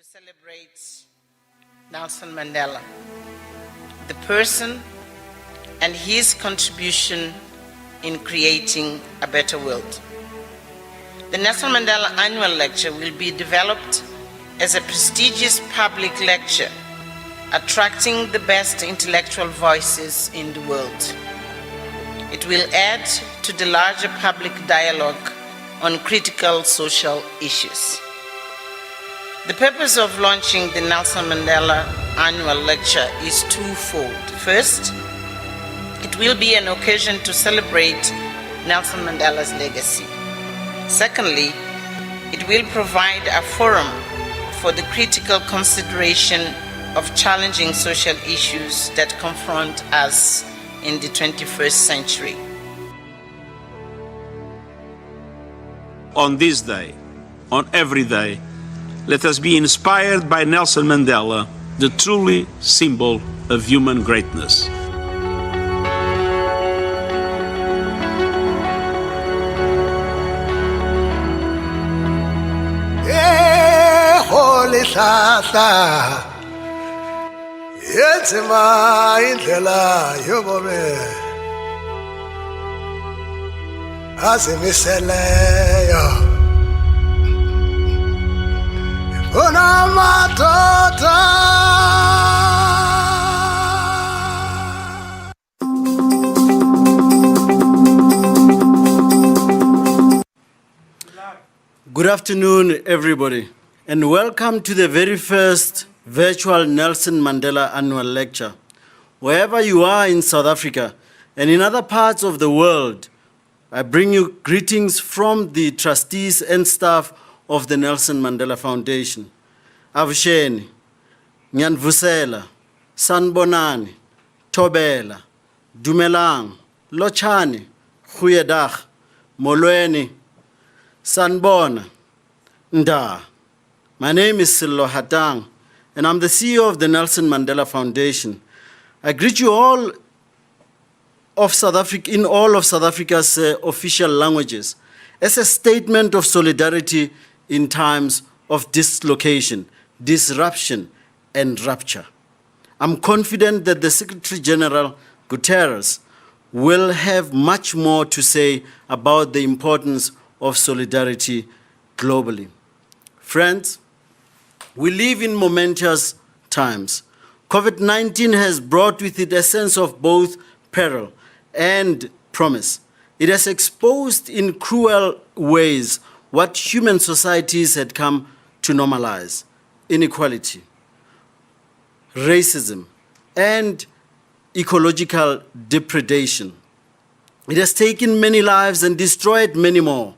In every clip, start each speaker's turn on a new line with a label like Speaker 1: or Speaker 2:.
Speaker 1: to celebrate Nelson Mandela, the person and his contribution in creating a better world. The Nelson Mandela Annual Lecture will be developed as a prestigious public lecture, attracting the best intellectual voices in the world. It will add to the larger public dialogue on critical social issues. The purpose of launching the Nelson Mandela Annual Lecture is twofold. First, it will be an occasion to celebrate Nelson Mandela's legacy. Secondly, it will provide a forum for the critical consideration of challenging social issues that confront us in the 21st century.
Speaker 2: On this day, on every day, let us be inspired by Nelson Mandela, the truly symbol of human greatness.
Speaker 3: Holy Sasa, Yetzima indlela yobomi azimiseleyo unamadoda.
Speaker 4: Good afternoon, everybody, and welcome to the very first virtual Nelson Mandela Annual Lecture. Wherever you are in South Africa and in other parts of the world, I bring you greetings from the trustees and staff of the Nelson Mandela Foundation. Avusheni, Nyanvusela, Sanbonani, Tobela, Dumelang, Lochani, Khuyedach, Molweni, Sanbona, Nda. My name is Silo Hatang, and I'm the CEO of the Nelson Mandela Foundation. I greet you all of South Africa, in all of South Africa's official languages, as a statement of solidarity in times of dislocation, disruption, and rupture. I'm confident that the Secretary General Guterres will have much more to say about the importance of solidarity globally. Friends, we live in momentous times. COVID-19 has brought with it a sense of both peril and promise. It has exposed in cruel ways what human societies had come to normalize: inequality, racism, and ecological depredation. It has taken many lives and destroyed many more,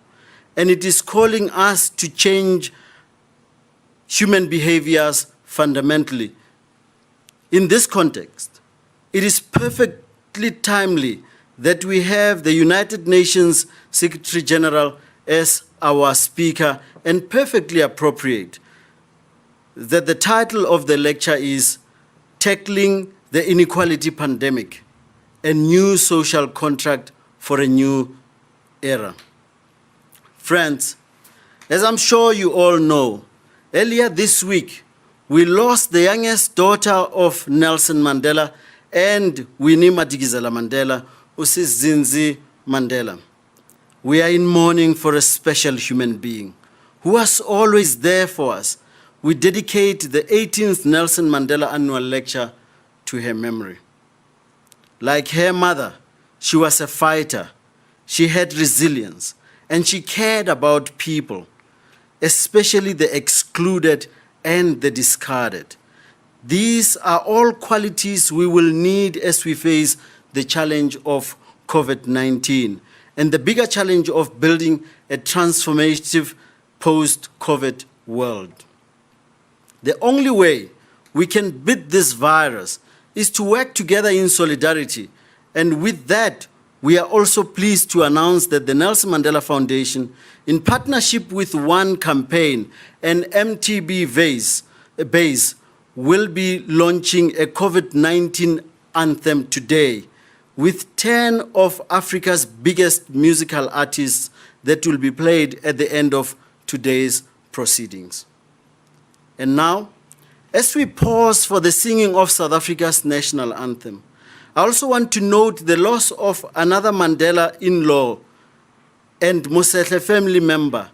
Speaker 4: and it is calling us to change human behaviors fundamentally. In this context, it is perfectly timely that we have the United Nations Secretary General as our speaker, and perfectly appropriate that the title of the lecture is Tackling the Inequality Pandemic, a New Social Contract for a New Era. Friends, as I'm sure you all know, earlier this week, we lost the youngest daughter of Nelson Mandela and Winnie Madikizela Mandela, Zindzi Mandela. We are in mourning for a special human being who was always there for us. We dedicate the 18th Nelson Mandela Annual Lecture to her memory. Like her mother, she was a fighter. She had resilience, and she cared about people, especially the excluded and the discarded. These are all qualities we will need as we face the challenge of COVID-19 and the bigger challenge of building a transformative post-COVID world. The only way we can beat this virus is to work together in solidarity, and with that, we are also pleased to announce that the Nelson Mandela Foundation, in partnership with One Campaign and MTB Base, will be launching a COVID-19 anthem today with 10 of Africa's biggest musical artists that will be played at the end of today's proceedings. And now, as we pause for the singing of South Africa's national anthem, I also want to note the loss of another Mandela in-law and Mosehle family member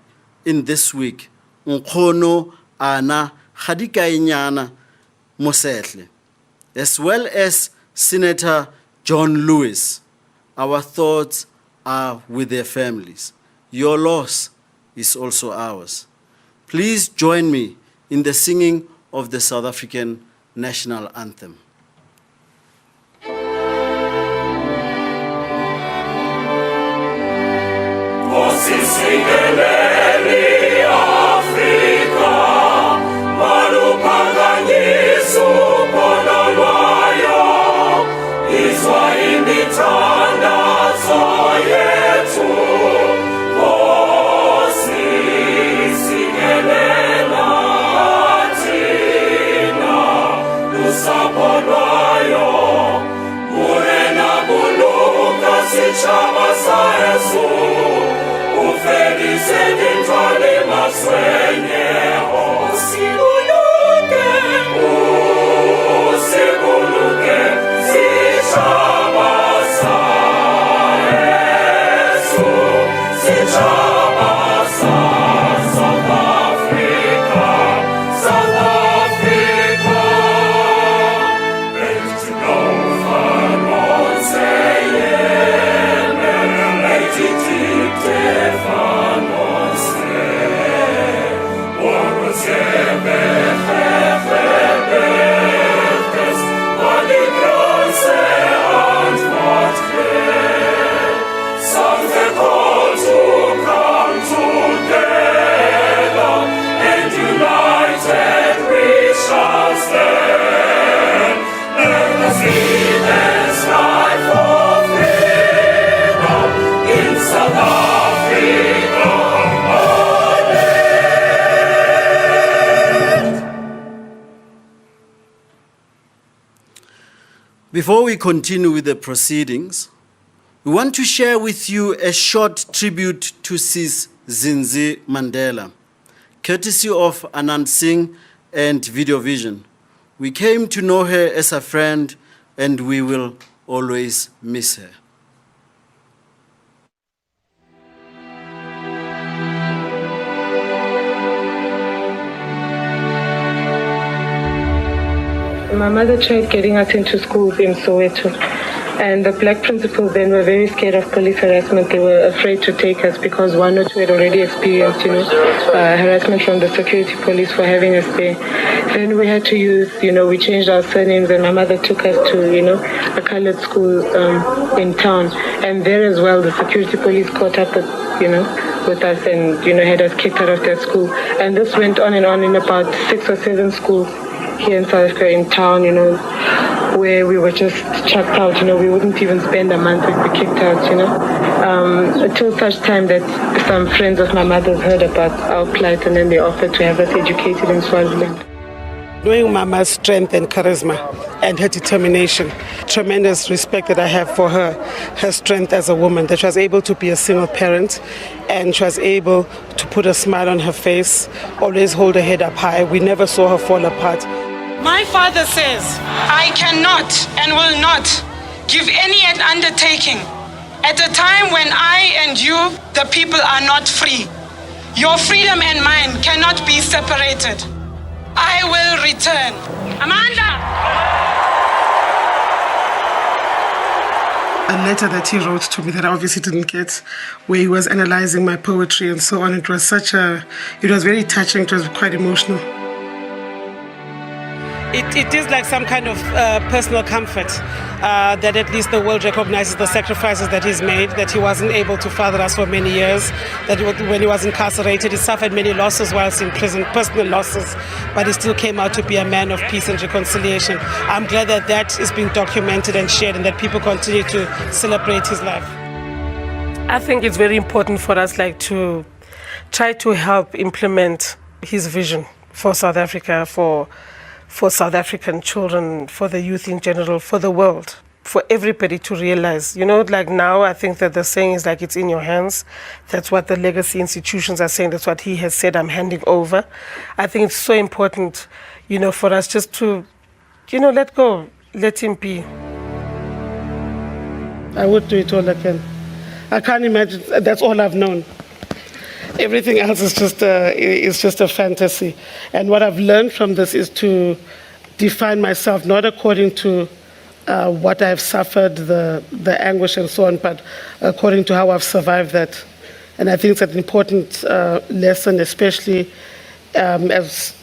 Speaker 4: in this week, Nkgono Ana Khadikainyana Mosehle, as well as Senator John Lewis. Our thoughts are with their families. Your loss is also ours. Please join me in the singing of the South African national anthem. Before we continue with the proceedings, we want to share with you a short tribute to Sis Zindzi Mandela, courtesy of Anand Singh and Video Vision. We came to know her as a friend, and we will always miss her.
Speaker 5: My mother tried getting us into schools in Soweto, and the black principals then were very scared of police harassment. They were afraid to take us because one or two had already experienced, harassment from the security police for having us there. Then we had to use, we changed our surnames, and my mother took us to, a colored school in town. And there as well, the security police caught up with, with us and, had us kicked out of that school. And this went on and on in about 6 or 7 schools here in South Africa, in town, where we were just chucked out, we wouldn't even spend a month, we'd be kicked out, until such time that some friends of my mother's heard about our plight, and then they offered to have us educated in Swaziland.
Speaker 6: Knowing Mama's strength and charisma and her determination, tremendous respect that I have for her, her strength as a woman, that she was able to be a single parent and she was able to put a smile on her face, always hold her head up high. We never saw her fall apart.
Speaker 7: My father says, I cannot and will not give any undertaking at a time when I and you, the people, are not free. Your freedom and mine cannot be separated. I will return. Amanda!
Speaker 6: A letter that he wrote to me that I obviously didn't get, where he was analyzing my poetry and so on. It was very touching, it was quite emotional. It is like some kind of personal comfort that at least the world recognizes the sacrifices that he's made, that he wasn't able to father us for many years, that when he was incarcerated, he suffered many losses whilst in prison, personal losses, but he still came out to be a man of peace and reconciliation. I'm glad that that is being documented and shared and that people continue to celebrate his life. I think it's very important for us to try to help implement his vision for South Africa, for South African children, for the youth in general, for the world. for everybody to realize. You know, like now, I think that the saying is like, it's in your hands. That's what the legacy institutions are saying. That's what he has said, I'm handing over. I think it's so important, you know, for us just to, you know, let go, let him be. I would do it all again. I can't imagine, that's all I've known. Everything else is just a fantasy. And what I've learned from this is to define myself not according to what I've suffered, the anguish and so on, but according to how I've survived that. And I think it's an important lesson, especially as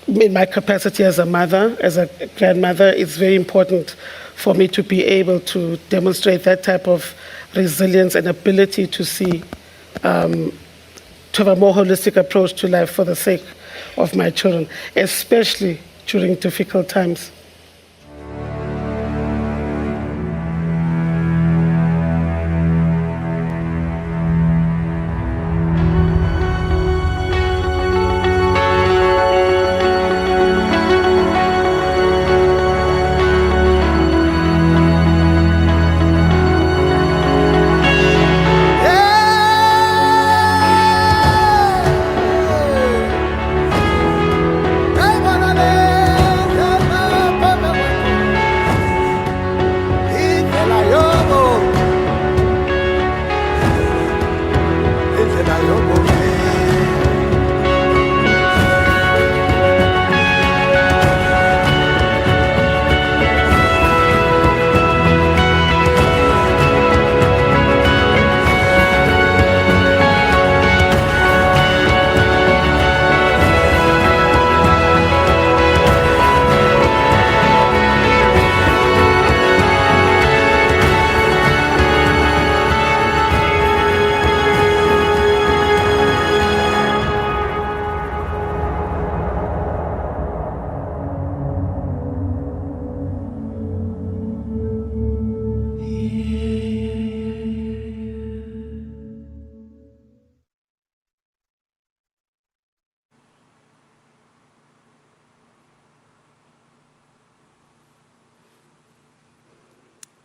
Speaker 6: in my capacity as a mother, as a grandmother. It's very important for me to be able to demonstrate that type of resilience and ability to see, to have a more holistic approach to life for the sake of my children, especially during difficult times.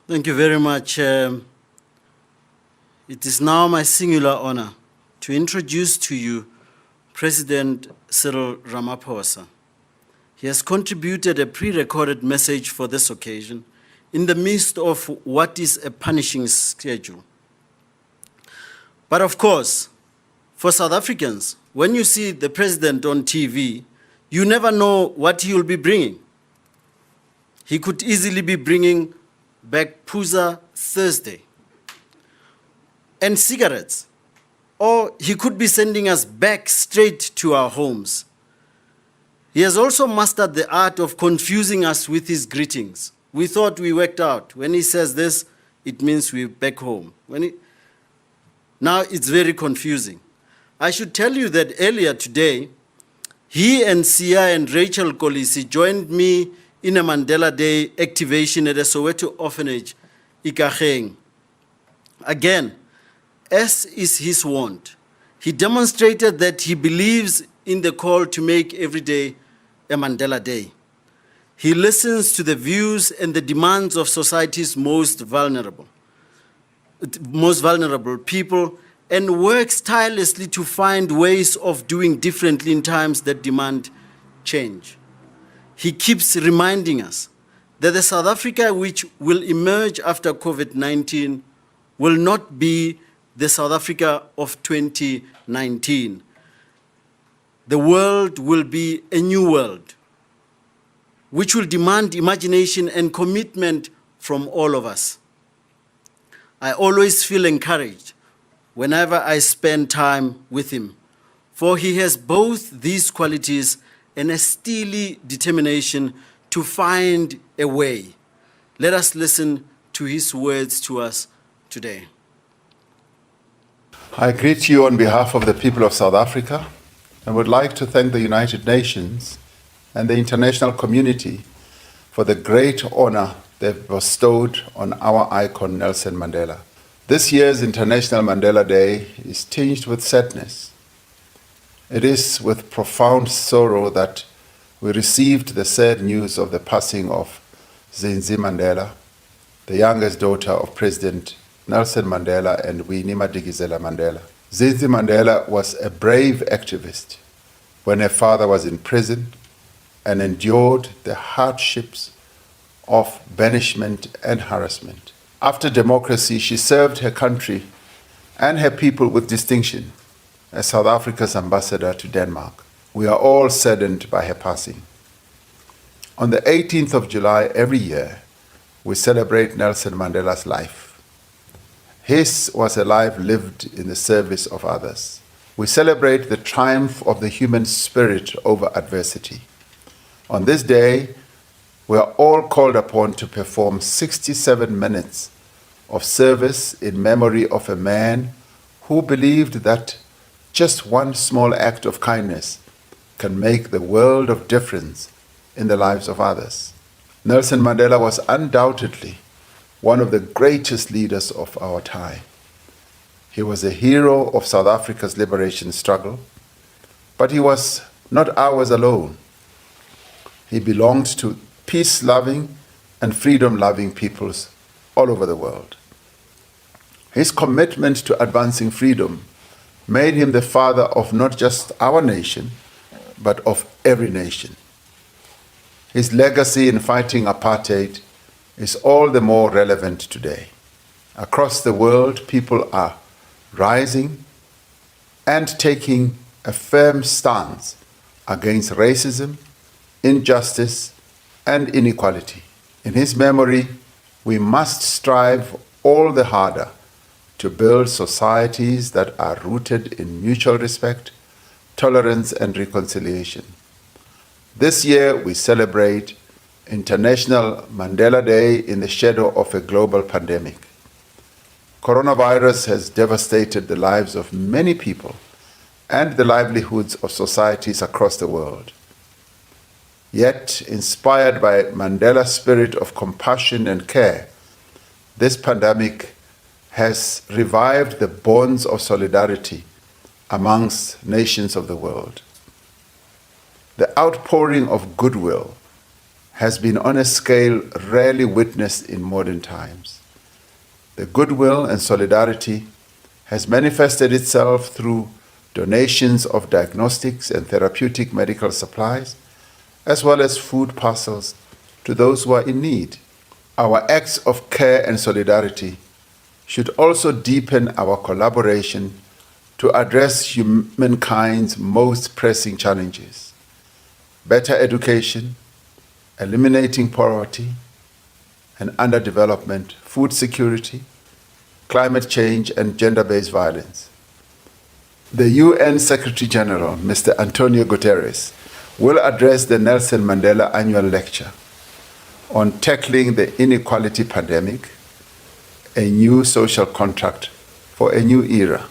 Speaker 4: Thank you very much. It is now my singular honor to introduce to you President Cyril Ramaphosa. He has contributed a pre-recorded message for this occasion in the midst of what is a punishing schedule. But of course, for South Africans, when you see the president on TV, you never know what he will be bringing. He could easily be bringing back Phuza Thursday and cigarettes, or he could be sending us back straight to our homes. He has also mastered the art of confusing us with his greetings. We thought we worked out. When he says this, it means we're back home. Now it's very confusing. I should tell you that earlier today, he and Sia and Rachel Kolisi joined me in a Mandela Day activation at a Soweto orphanage, Ikageng. Again, as is his wont, he demonstrated that he believes in the call to make every day a Mandela Day. He listens to the views and the demands of society's most vulnerable people and works tirelessly to find ways of doing differently in times that demand change. He keeps reminding us that the South Africa which will emerge after COVID-19 will not be the South Africa of 2019. The world will be a new world, which will demand imagination and commitment from all of us. I always feel encouraged whenever I spend time with him, for he has both these qualities and a steely determination to find a way. Let us listen to his words to us today.
Speaker 8: I greet you on behalf of the people of South Africa and would like to thank the United Nations and the international community for the great honor they've bestowed on our icon, Nelson Mandela. This year's International Mandela Day is tinged with sadness. It is with profound sorrow that we received the sad news of the passing of Zindzi Mandela, the youngest daughter of President Nelson Mandela and Winnie Madikizela Mandela. Zindzi Mandela was a brave activist when her father was in prison and endured the hardships of banishment and harassment. After democracy, she served her country and her people with distinction as South Africa's ambassador to Denmark. We are all saddened by her passing. On the 18th of July every year, we celebrate Nelson Mandela's life. His was a life lived in the service of others. We celebrate the triumph of the human spirit over adversity. On this day, we are all called upon to perform 67 minutes of service in memory of a man who believed that just one small act of kindness can make the world of difference in the lives of others. Nelson Mandela was undoubtedly one of the greatest leaders of our time. He was a hero of South Africa's liberation struggle, but he was not ours alone. He belonged to peace-loving and freedom-loving peoples all over the world. His commitment to advancing freedom made him the father of not just our nation, but of every nation. His legacy in fighting apartheid is all the more relevant today. Across the world, people are rising and taking a firm stance against racism, injustice, and inequality. In his memory, we must strive all the harder to build societies that are rooted in mutual respect, tolerance, and reconciliation. This year, we celebrate International Mandela Day in the shadow of a global pandemic. Coronavirus has devastated the lives of many people and the livelihoods of societies across the world. Yet, inspired by Mandela's spirit of compassion and care, this pandemic has revived the bonds of solidarity amongst nations of the world. The outpouring of goodwill has been on a scale rarely witnessed in modern times. The goodwill and solidarity has manifested itself through donations of diagnostics and therapeutic medical supplies, as well as food parcels to those who are in need. Our acts of care and solidarity should also deepen our collaboration to address humankind's most pressing challenges: better education, eliminating poverty and underdevelopment, food security, climate change, and gender-based violence. The UN Secretary General, Mr. António Guterres, will address the Nelson Mandela Annual Lecture on tackling the inequality pandemic, a new social contract for a new era.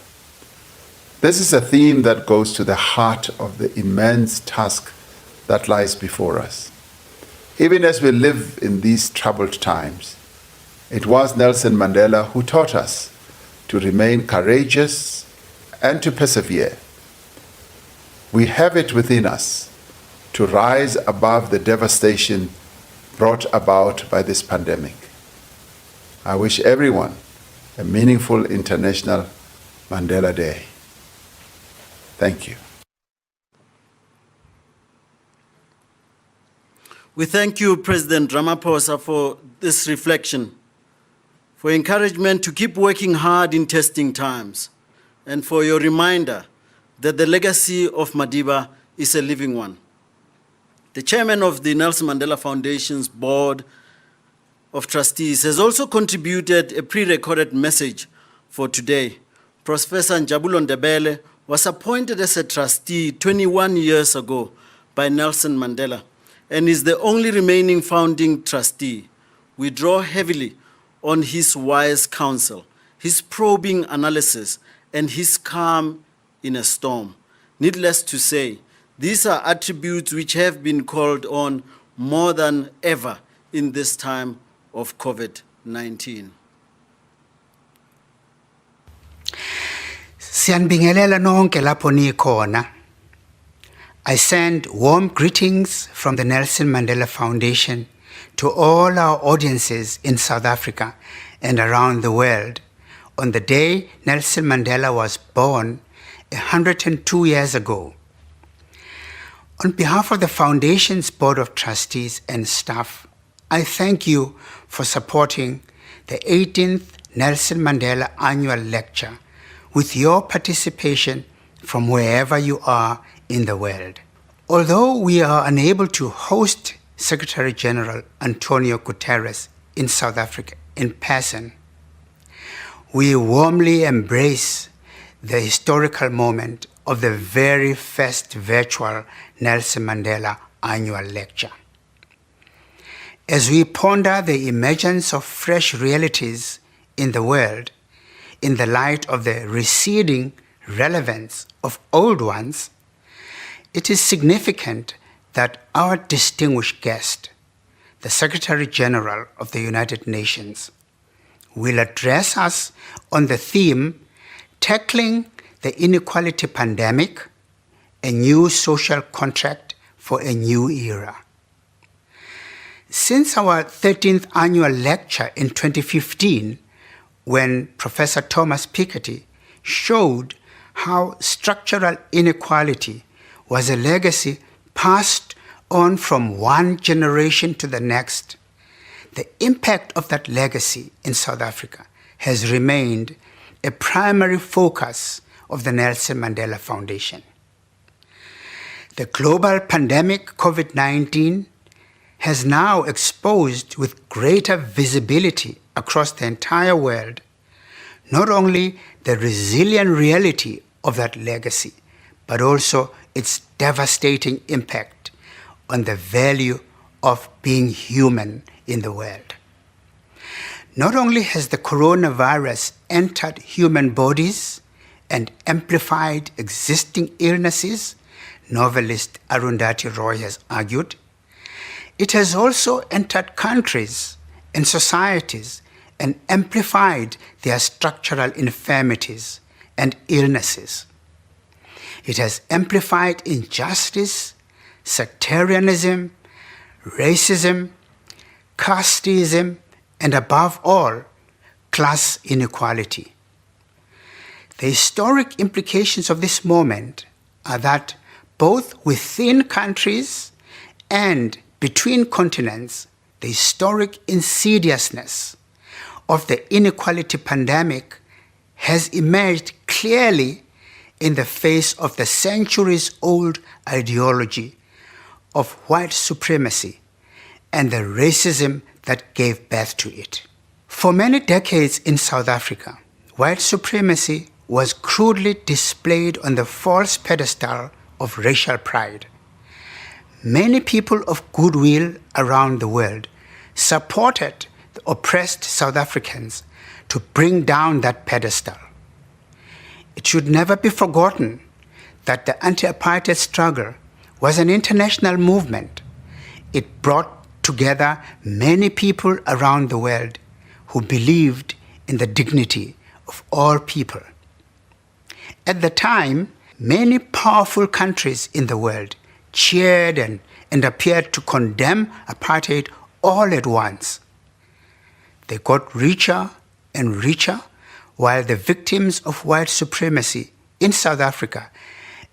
Speaker 8: This is a theme that goes to the heart of the immense task that lies before us. Even as we live in these troubled times, it was Nelson Mandela who taught us to remain courageous and to persevere. We have it within us to rise above the devastation brought about by this pandemic. I wish everyone a meaningful International Mandela Day. Thank you.
Speaker 4: We thank you, President Ramaphosa, for this reflection, for encouragement to keep working hard in testing times, and for your reminder that the legacy of Madiba is a living one. The chairman of the Nelson Mandela Foundation's Board of Trustees has also contributed a pre-recorded message for today. Professor Njabulo Ndebele was appointed as a trustee 21 years ago by Nelson Mandela and is the only remaining founding trustee. We draw heavily on his wise counsel, his probing analysis, and his calm in a storm. Needless to say, these are attributes which have been called on more than ever in this time of COVID-19.
Speaker 9: Siyanibingelela nonke lapho nikhona. I send warm greetings from the Nelson Mandela Foundation to all our audiences in South Africa and around the world on the day Nelson Mandela was born 102 years ago. On behalf of the Foundation's Board of Trustees and staff, I thank you for supporting the 18th Nelson Mandela Annual Lecture with your participation from wherever you are in the world. Although we are unable to host Secretary General António Guterres in South Africa in person, we warmly embrace the historical moment of the very first virtual Nelson Mandela Annual Lecture. As we ponder the emergence of fresh realities in the world in the light of the receding relevance of old ones, it is significant that our distinguished guest, the Secretary General of the United Nations, will address us on the theme Tackling the Inequality Pandemic, a New Social Contract for a New Era. Since our 13th annual lecture in 2015, when Professor Thomas Piketty showed how structural inequality was a legacy passed on from one generation to the next, the impact of that legacy in South Africa has remained a primary focus of the Nelson Mandela Foundation. The global pandemic COVID-19 has now exposed with greater visibility across the entire world not only the resilient reality of that legacy, but also its devastating impact on the value of being human in the world. Not only has the coronavirus entered human bodies and amplified existing illnesses, novelist Arundhati Roy has argued, it has also entered countries and societies and amplified their structural infirmities and illnesses. It has amplified injustice, sectarianism, racism, casteism, and above all, class inequality. The historic implications of this moment are that both within countries and between continents, the historic insidiousness of the inequality pandemic has emerged clearly in the face of the centuries-old ideology of white supremacy and the racism that gave birth to it. For many decades in South Africa, white supremacy was crudely displayed on the false pedestal of racial pride. Many people of goodwill around the world supported the oppressed South Africans to bring down that pedestal. It should never be forgotten that the anti-apartheid struggle was an international movement. It brought together many people around the world who believed in the dignity of all people. At the time, many powerful countries in the world cheered and appeared to condemn apartheid all at once. They got richer and richer, while the victims of white supremacy in South Africa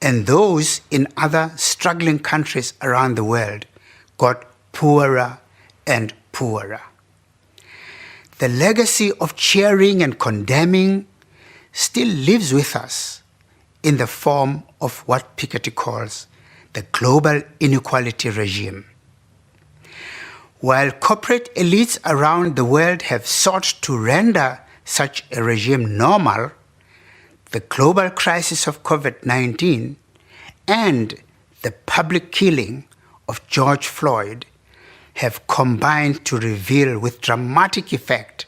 Speaker 9: and those in other struggling countries around the world got poorer and poorer. The legacy of cheering and condemning still lives with us in the form of what Piketty calls the global inequality regime. While corporate elites around the world have sought to render such a regime normal, the global crisis of COVID-19 and the public killing of George Floyd have combined to reveal with dramatic effect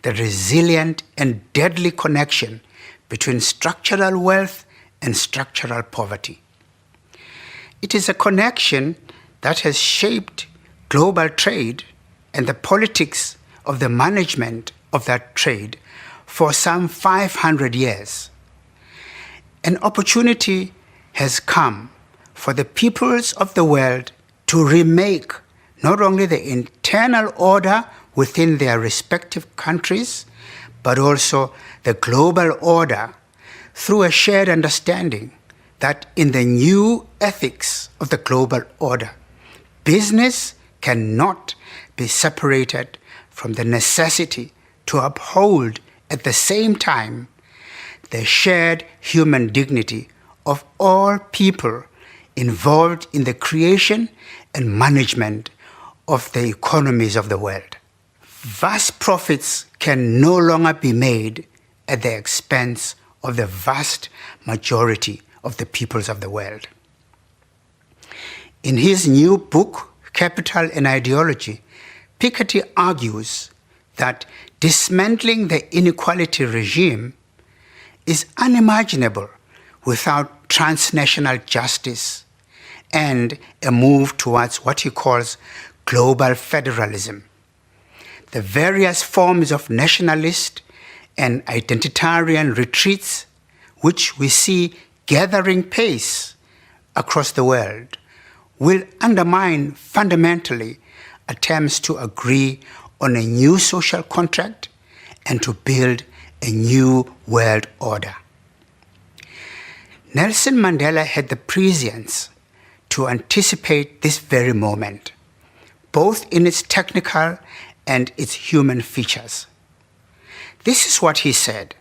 Speaker 9: the resilient and deadly connection between structural wealth and structural poverty. It is a connection that has shaped global trade and the politics of the management of that trade for some 500 years. An opportunity has come for the peoples of the world to remake not only the internal order within their respective countries, but also the global order through a shared understanding that in the new ethics of the global order, business cannot be separated from the necessity to uphold at the same time the shared human dignity of all people involved in the creation and management of the economies of the world. Vast profits can no longer be made at the expense of the vast majority of the peoples of the world. In his new book, Capital and Ideology, Piketty argues that dismantling the inequality regime is unimaginable without transnational justice and a move towards what he calls global federalism. The various forms of nationalist and identitarian retreats which we see gathering pace across the world will undermine fundamentally attempts to agree on a new social contract and to build a new world order. Nelson Mandela had the prescience to anticipate this very moment, both in its technical and its human features. This is what he said: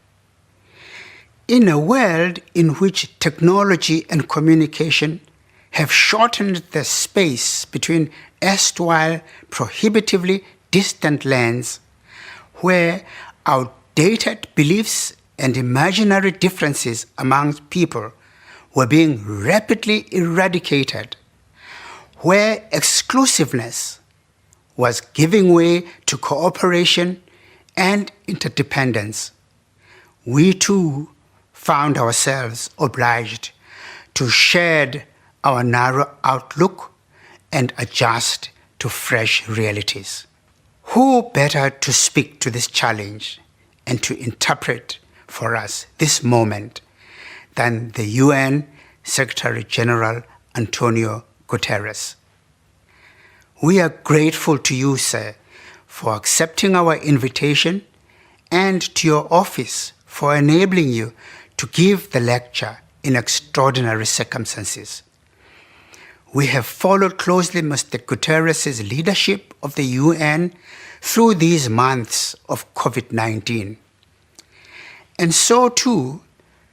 Speaker 9: "In a world in which technology and communication have shortened the space between erstwhile prohibitively distant lands, where outdated beliefs and imaginary differences amongst people were being rapidly eradicated, where exclusiveness was giving way to cooperation and interdependence, we too found ourselves obliged to shed our narrow outlook and adjust to fresh realities." Who better to speak to this challenge and to interpret for us this moment than the UN Secretary General António Guterres? We are grateful to you, sir, for accepting our invitation, and to your office for enabling you to give the lecture in extraordinary circumstances. We have followed closely Mr. Guterres' leadership of the UN through these months of COVID-19. And so too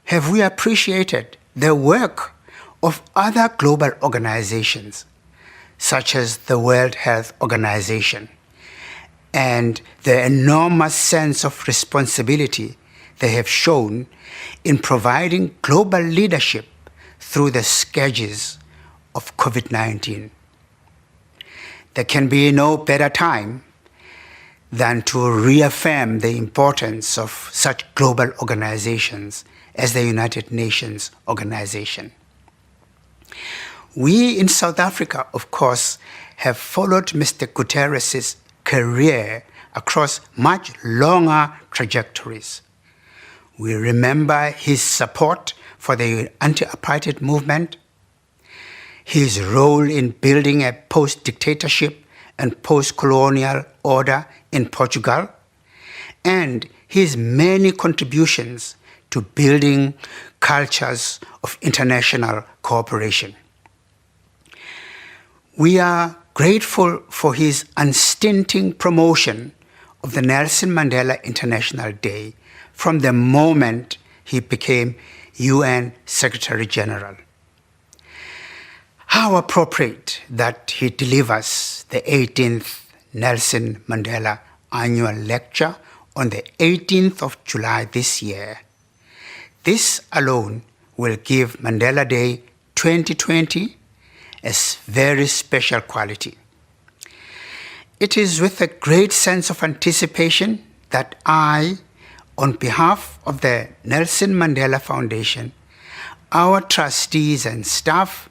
Speaker 9: have we appreciated the work of other global organizations, such as the World Health Organization, and the enormous sense of responsibility they have shown in providing global leadership through the scourges of COVID-19. There can be no better time than to reaffirm the importance of such global organizations as the United Nations Organization. We in South Africa, of course, have followed Mr. Guterres' career across much longer trajectories. We remember his support for the anti-apartheid movement, his role in building a post-dictatorship and post-colonial order in Portugal, and his many contributions to building cultures of international cooperation. We are grateful for his unstinting promotion of the Nelson Mandela International Day from the moment he became UN Secretary General. How appropriate that he delivers the 18th Nelson Mandela Annual Lecture on the 18th of July this year. This alone will give Mandela Day 2020 a very special quality. It is with a great sense of anticipation that I, on behalf of the Nelson Mandela Foundation, our trustees and staff,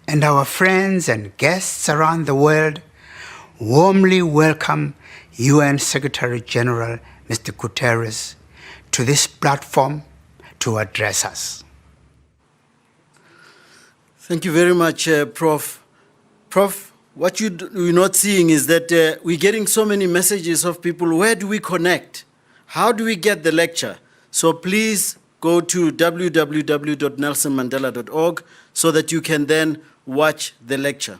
Speaker 9: and our friends and guests around the world, warmly welcome UN Secretary General Mr. Guterres to this platform to address us.
Speaker 4: Thank you very much, Prof. Prof, What you're not seeing is that we're getting so many messages of people, where do we connect? How do we get the lecture? So please go to www.nelsonmandela.org so that you can then watch the lecture.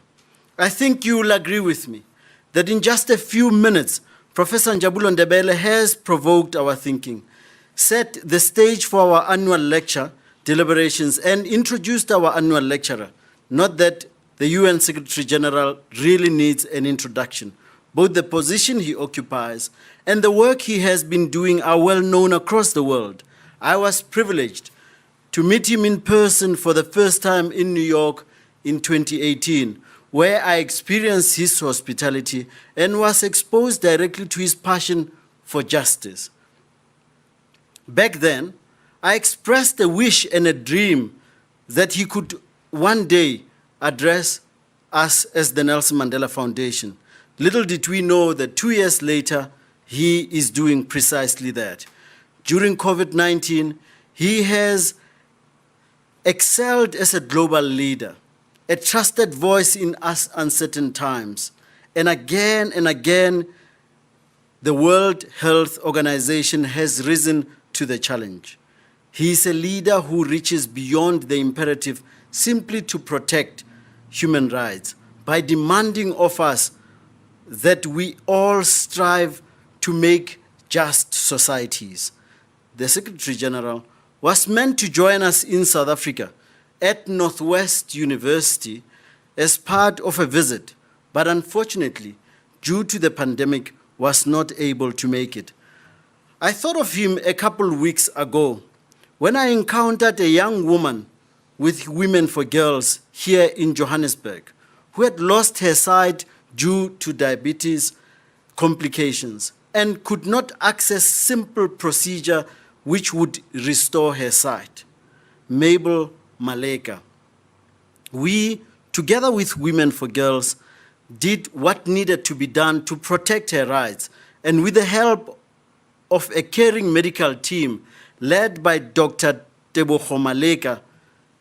Speaker 4: I think you will agree with me that in just a few minutes, Professor Njabulo Ndebele has provoked our thinking, set the stage for our annual lecture deliberations, and introduced our annual lecturer. Not that the UN Secretary General really needs an introduction. Both the position he occupies and the work he has been doing are well known across the world. I was privileged to meet him in person for the first time in New York in 2018, where I experienced his hospitality and was exposed directly to his passion for justice. Back then, I expressed a wish and a dream that he could one day address us as the Nelson Mandela Foundation. Little did we know that 2 years later, he is doing precisely that. During COVID-19, he has excelled as a global leader, a trusted voice in us uncertain times. And again, the World Health Organization has risen to the challenge. He is a leader who reaches beyond the imperative simply to protect human rights by demanding of us that we all strive to make just societies. The Secretary General was meant to join us in South Africa at Northwest University as part of a visit, but unfortunately, due to the pandemic, was not able to make it. I thought of him a couple weeks ago when I encountered a young woman with Women for Girls here in Johannesburg who had lost her sight due to diabetes complications and could not access simple procedure which would restore her sight. Mabel Maleka. We, together with Women for Girls, did what needed to be done to protect her rights, and with the help of a caring medical team led by Dr. Tebogo Maleka,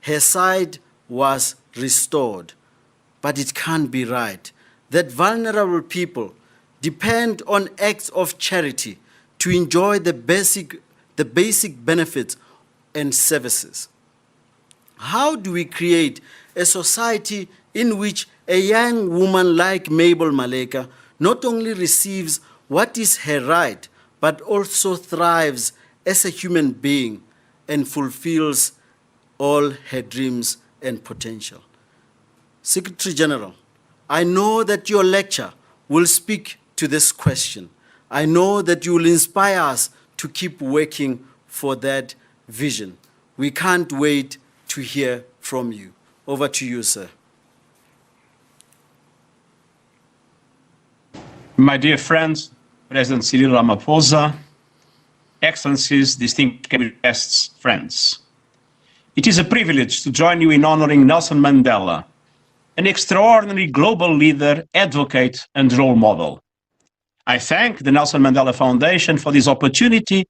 Speaker 4: her sight was restored. But it can't be right that vulnerable people depend on acts of charity to enjoy the basic benefits and services. How do we create a society in which a young woman like Mabel Maleka not only receives what is her right, but also thrives as a human being and fulfills all her dreams and potential? Secretary General, I know that your lecture will speak to this question. I know that you will inspire us to keep working for that vision. We can't wait to hear from you. Over to you, sir.
Speaker 2: My dear friends, President Cyril Ramaphosa, Excellencies, distinguished guests, friends. It is a privilege to join you in honoring Nelson Mandela, an extraordinary global leader, advocate, and role model. I thank the Nelson Mandela Foundation for this opportunity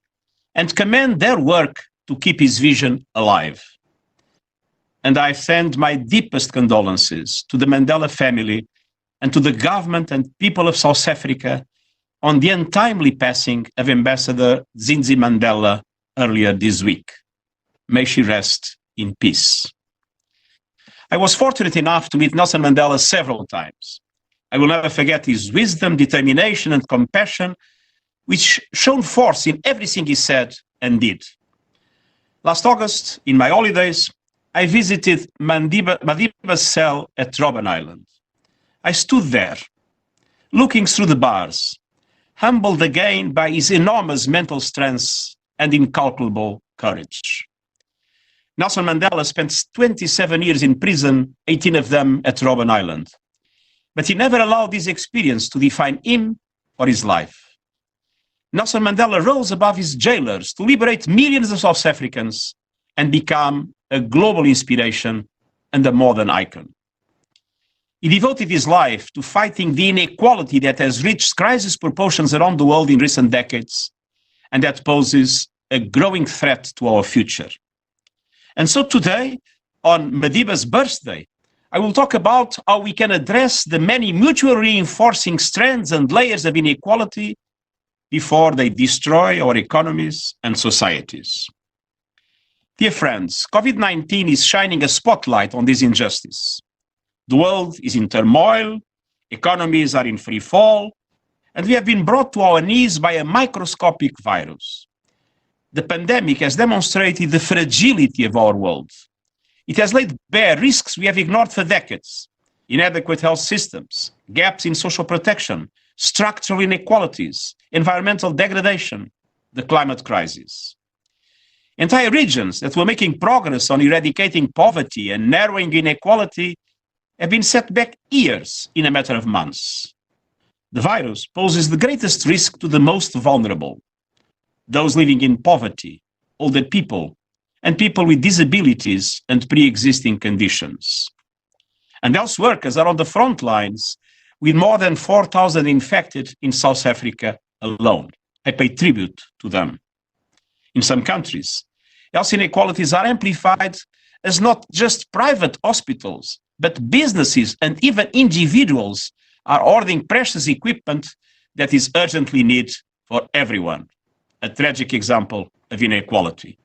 Speaker 2: and commend their work to keep his vision alive. And I send my deepest condolences to the Mandela family and to the government and people of South Africa on the untimely passing of Ambassador Zindzi Mandela earlier this week. May she rest in peace. I was fortunate enough to meet Nelson Mandela several times. I will never forget his wisdom, determination, and compassion, which shone forth in everything he said and did. Last August, in my holidays, I visited Madiba's cell at Robben Island. I stood there, looking through the bars, humbled again by his enormous mental strength and incalculable courage. Nelson Mandela spent 27 years in prison, 18 of them at Robben Island. But he never allowed this experience to define him or his life. Nelson Mandela rose above his jailers to liberate millions of South Africans and become a global inspiration and a modern icon. He devoted his life to fighting the inequality that has reached crisis proportions around the world in recent decades and that poses a growing threat to our future. And so today, on Madiba's birthday, I will talk about how we can address the many mutually reinforcing strands and layers of inequality before they destroy our economies and societies. Dear friends, COVID-19 is shining a spotlight on this injustice. The world is in turmoil, economies are in free fall, and we have been brought to our knees by a microscopic virus. The pandemic has demonstrated the fragility of our world. It has laid bare risks we have ignored for decades: inadequate health systems, gaps in social protection, structural inequalities, environmental degradation, the climate crisis. Entire regions that were making progress on eradicating poverty and narrowing inequality have been set back years in a matter of months. The virus poses the greatest risk to the most vulnerable: those living in poverty, older people, and people with disabilities and pre-existing conditions. And health workers are on the front lines, with more than 4,000 infected in South Africa alone. I pay tribute to them. In some countries, health inequalities are amplified as not just private hospitals, but businesses and even individuals are ordering precious equipment that is urgently needed for everyone. A tragic example of inequality.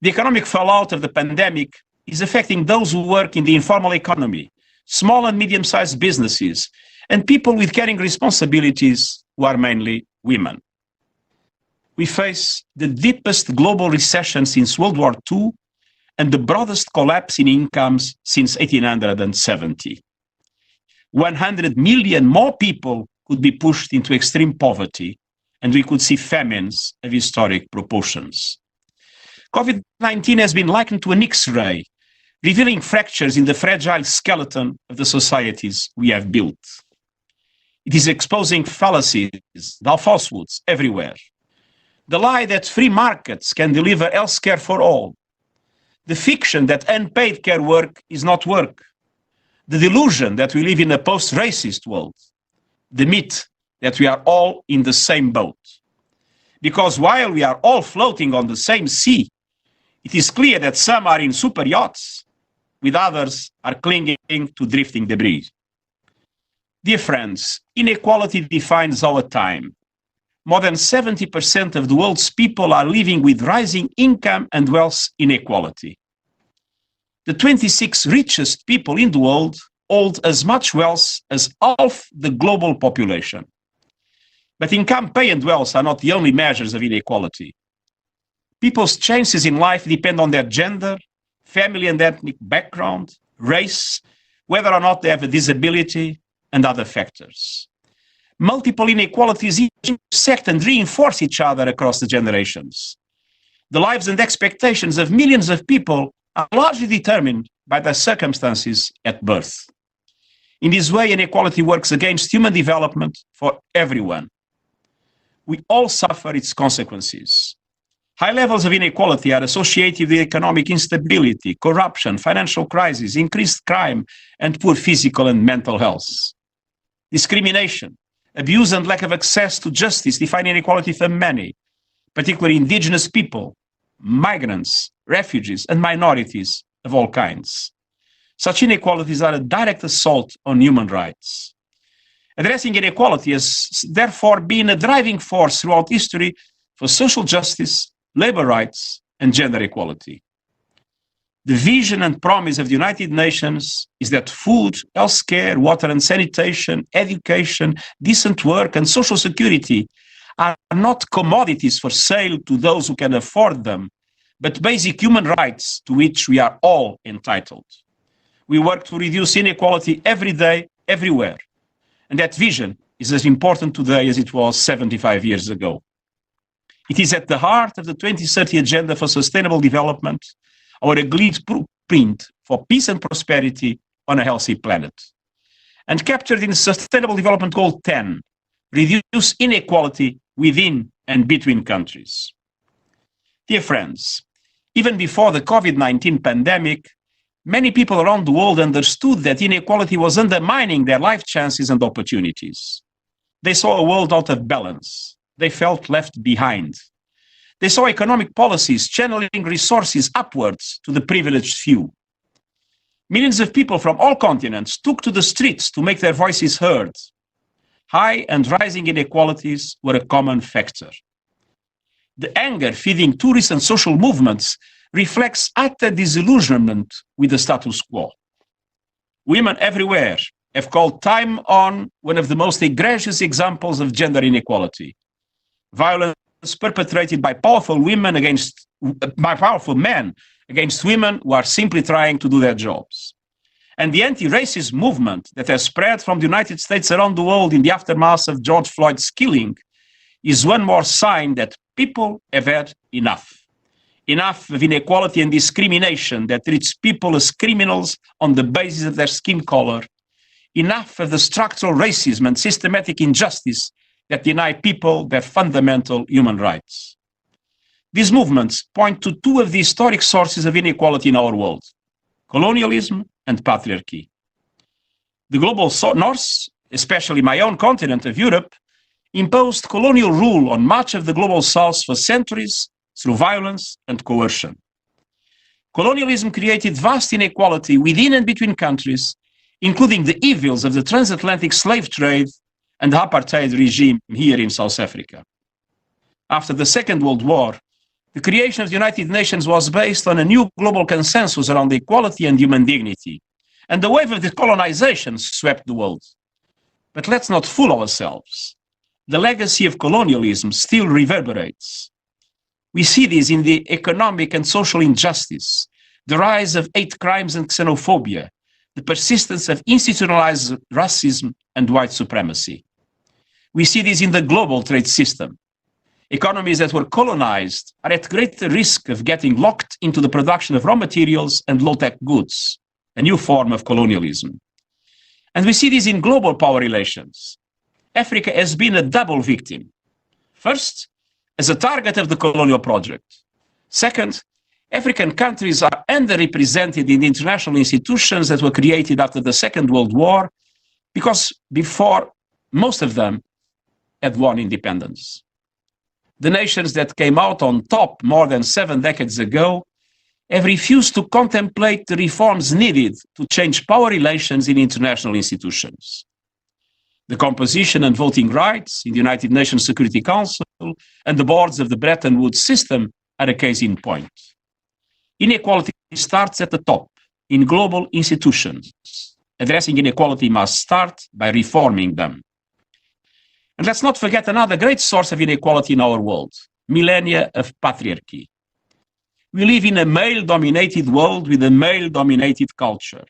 Speaker 2: The economic fallout of the pandemic is affecting those who work in the informal economy, small and medium-sized businesses, and people with caring responsibilities who are mainly women. We face the deepest global recession since World War II and the broadest collapse in incomes since 1870. 100 million more people could be pushed into extreme poverty, and we could see famines of historic proportions. COVID-19 has been likened to an X-ray, revealing fractures in the fragile skeleton of the societies we have built. It is exposing fallacies, falsehoods everywhere. The lie that free markets can deliver health care for all. The fiction that unpaid care work is not work. The delusion that we live in a post-racist world. The myth that we are all in the same boat. Because while we are all floating on the same sea, it is clear that some are in super yachts, with others are clinging to drifting debris. Dear friends, inequality defines our time. More than 70% of the world's people are living with rising income and wealth inequality. The 26 richest people in the world hold as much wealth as half the global population. But income, pay, and wealth are not the only measures of inequality. People's chances in life depend on their gender, family and ethnic background, race, whether or not they have a disability, and other factors. Multiple inequalities intersect and reinforce each other across the generations. The lives and expectations of millions of people are largely determined by their circumstances at birth. In this way, inequality works against human development for everyone. We all suffer its consequences. High levels of inequality are associated with economic instability, corruption, financial crisis, increased crime, and poor physical and mental health. Discrimination, abuse, and lack of access to justice define inequality for many, particularly indigenous people, migrants, refugees, and minorities of all kinds. Such inequalities are a direct assault on human rights. Addressing inequality has therefore been a driving force throughout history for social justice, labor rights, and gender equality. The vision and promise of the United Nations is that food, healthcare, water and sanitation, education, decent work, and social security are not commodities for sale to those who can afford them, but basic human rights to which we are all entitled. We work to reduce inequality every day, everywhere. And that vision is as important today as it was 75 years ago. It is at the heart of the 2030 Agenda for Sustainable Development, our agreed blueprint for peace and prosperity on a healthy planet. And captured in Sustainable Development Goal 10, reduce inequality within and between countries. Dear friends, even before the COVID-19 pandemic, many people around the world understood that inequality was undermining their life chances and opportunities. They saw a world out of balance. They felt left behind. They saw economic policies channeling resources upwards to the privileged few. Millions of people from all continents took to the streets to make their voices heard. High and rising inequalities were a common factor. The anger feeding tourist and social movements reflects utter disillusionment with the status quo. Women everywhere have called time on one of the most egregious examples of gender inequality: violence perpetrated by powerful men against women who are simply trying to do their jobs. And the anti-racist movement that has spread from the United States around the world in the aftermath of George Floyd's killing is one more sign that people have had enough. Enough of inequality and discrimination that treats people as criminals on the basis of their skin color. Enough of the structural racism and systematic injustice that deny people their fundamental human rights. These movements point to two of the historic sources of inequality in our world: colonialism and patriarchy. The global north, especially my own continent of Europe, imposed colonial rule on much of the global south for centuries through violence and coercion. Colonialism created vast inequality within and between countries, including the evils of the transatlantic slave trade and the apartheid regime here in South Africa. After the Second World War, the creation of the United Nations was based on a new global consensus around equality and human dignity, and the wave of decolonization swept the world. But let's not fool ourselves. The legacy of colonialism still reverberates. We see this in the economic and social injustice, the rise of hate crimes and xenophobia, the persistence of institutionalized racism and white supremacy. We see this in the global trade system. Economies that were colonized are at greater risk of getting locked into the production of raw materials and low-tech goods, a new form of colonialism. And we see this in global power relations. Africa has been a double victim. First, as a target of the colonial project. Second, African countries are underrepresented in the international institutions that were created after the Second World War, because before, most of them had won independence. The nations that came out on top more than 7 decades ago have refused to contemplate the reforms needed to change power relations in international institutions. The composition and voting rights in the United Nations Security Council and the boards of the Bretton Woods system are a case in point. Inequality starts at the top, in global institutions. Addressing inequality must start by reforming them. And let's not forget another great source of inequality in our world: millennia of patriarchy. We live in a male-dominated world with a male-dominated culture.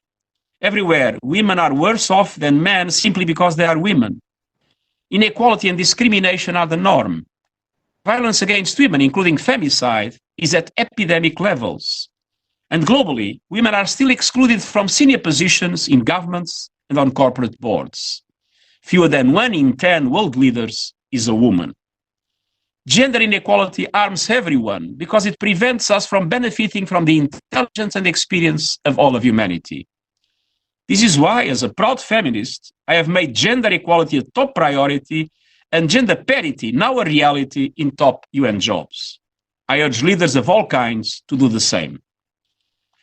Speaker 2: Everywhere, women are worse off than men simply because they are women. Inequality and discrimination are the norm. Violence against women, including femicide, is at epidemic levels. And globally, women are still excluded from senior positions in governments and on corporate boards. Fewer than 1 in 10 world leaders is a woman. Gender inequality harms everyone because it prevents us from benefiting from the intelligence and experience of all of humanity. This is why, as a proud feminist, I have made gender equality a top priority and gender parity now a reality in top UN jobs. I urge leaders of all kinds to do the same.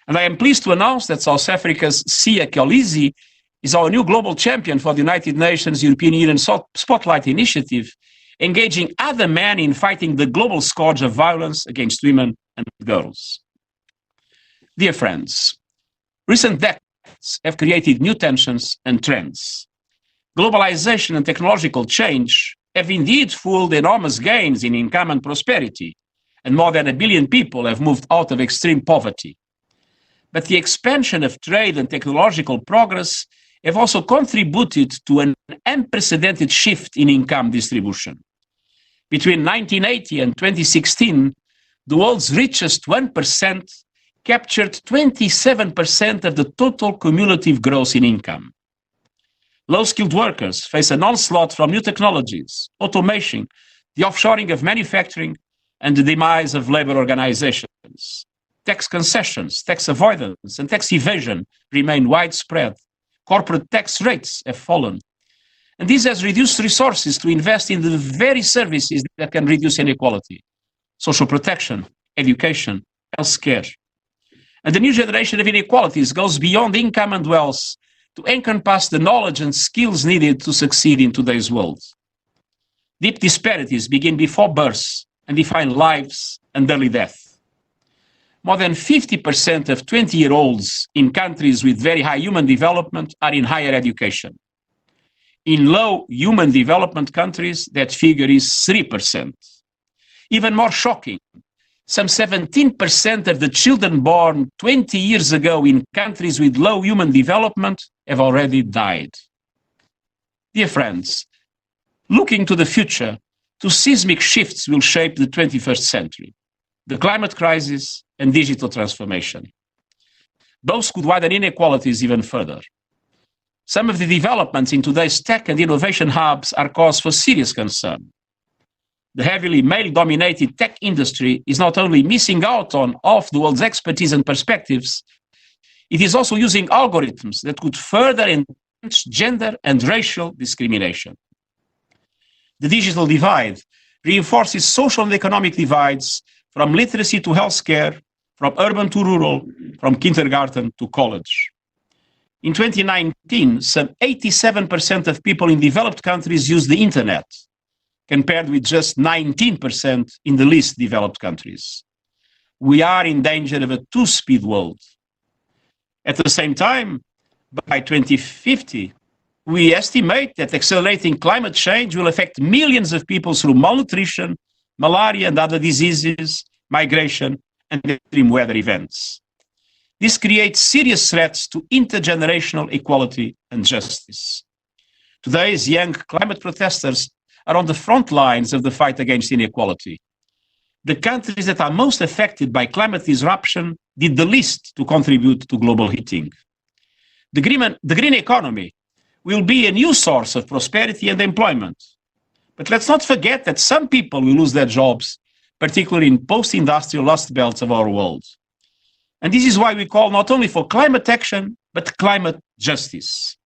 Speaker 2: And I am pleased to announce that South Africa's Siya Kolisi is our new global champion for the United Nations European Union Spotlight Initiative, engaging other men in fighting the global scourge of violence against women and girls. Dear friends, recent decades have created new tensions and trends. Globalization and technological change have indeed fueled enormous gains in income and prosperity, and more than 1 billion people have moved out of extreme poverty. But the expansion of trade and technological progress have also contributed to an unprecedented shift in income distribution. Between 1980 and 2016, the world's richest 1% captured 27% of the total cumulative growth in income. Low-skilled workers face an onslaught from new technologies, automation, the offshoring of manufacturing, and the demise of labor organizations. Tax concessions, tax avoidance, and tax evasion remain widespread. Corporate tax rates have fallen. And this has reduced resources to invest in the very services that can reduce inequality: social protection, education, healthcare. And the new generation of inequalities goes beyond income and wealth to encompass the knowledge and skills needed to succeed in today's world. Deep disparities begin before birth and define lives and early death. More than 50% of 20-year-olds in countries with very high human development are in higher education. In low human development countries, that figure is 3%. Even more shocking, some 17% of the children born 20 years ago in countries with low human development have already died. Dear friends, looking to the future, two seismic shifts will shape the 21st century: the climate crisis and digital transformation. Both could widen inequalities even further. Some of the developments in today's tech and innovation hubs are cause for serious concern. The heavily male-dominated tech industry is not only missing out on half the world's expertise and perspectives, it is also using algorithms that could further entrench gender and racial discrimination. The digital divide reinforces social and economic divides from literacy to healthcare, from urban to rural, from kindergarten to college. In 2019, some 87% of people in developed countries use the internet, compared with just 19% in the least developed countries. We are in danger of a two-speed world. At the same time, by 2050, we estimate that accelerating climate change will affect millions of people through malnutrition, malaria and other diseases, migration, and extreme weather events. This creates serious threats to intergenerational equality and justice. Today's young climate protesters are on the front lines of the fight against inequality. The countries that are most affected by climate disruption did the least to contribute to global heating. The green economy will be a new source of prosperity and employment. But let's not forget that some people will lose their jobs, particularly in post-industrial rust belts of our world. And this is why we call not only for climate action, but climate justice.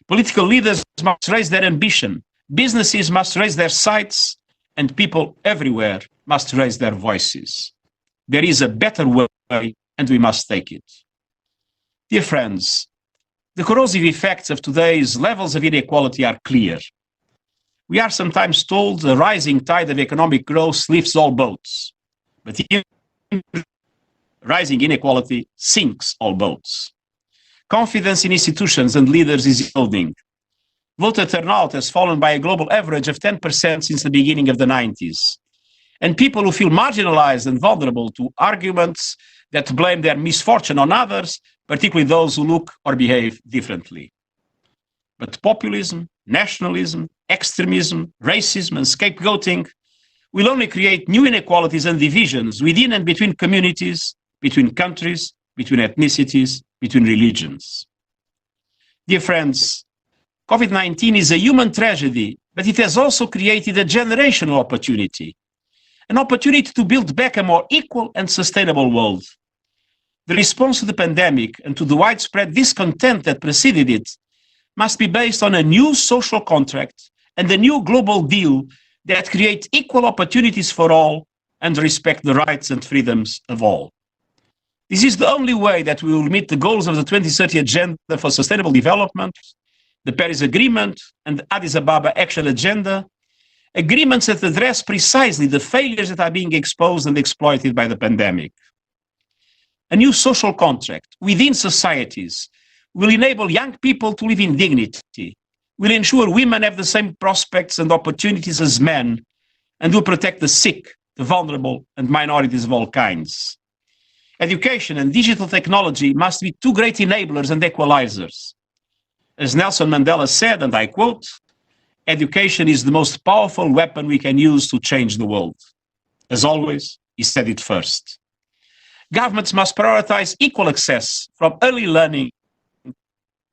Speaker 2: Political leaders must raise their ambition, businesses must raise their sights, and people everywhere must raise their voices. There is a better way, and we must take it. Dear friends, the corrosive effects of today's levels of inequality are clear. We are sometimes told a rising tide of economic growth lifts all boats, but rising inequality sinks all boats. Confidence in institutions and leaders is eroding. Voter turnout has fallen by a global average of 10% since the beginning of the 90s. And people who feel marginalized and vulnerable to arguments that blame their misfortune on others, particularly those who look or behave differently. But populism, nationalism, extremism, racism, and scapegoating will only create new inequalities and divisions within and between communities, between countries, between ethnicities, between religions. Dear friends, COVID-19 is a human tragedy, but it has also created a generational opportunity, an opportunity to build back a more equal and sustainable world. The response to the pandemic and to the widespread discontent that preceded it must be based on a new social contract and a new global deal that create equal opportunities for all and respect the rights and freedoms of all. This is the only way that we will meet the goals of the 2030 Agenda for Sustainable Development, the Paris Agreement, and the Addis Ababa Action Agenda, agreements that address precisely the failures that are being exposed and exploited by the pandemic. A new social contract within societies will enable young people to live in dignity, will ensure women have the same prospects and opportunities as men, and will protect the sick, the vulnerable, and minorities of all kinds. Education and digital technology must be two great enablers and equalizers. As Nelson Mandela said, and I quote, "Education is the most powerful weapon we can use to change the world." As always, he said it first. Governments must prioritize equal access from early learning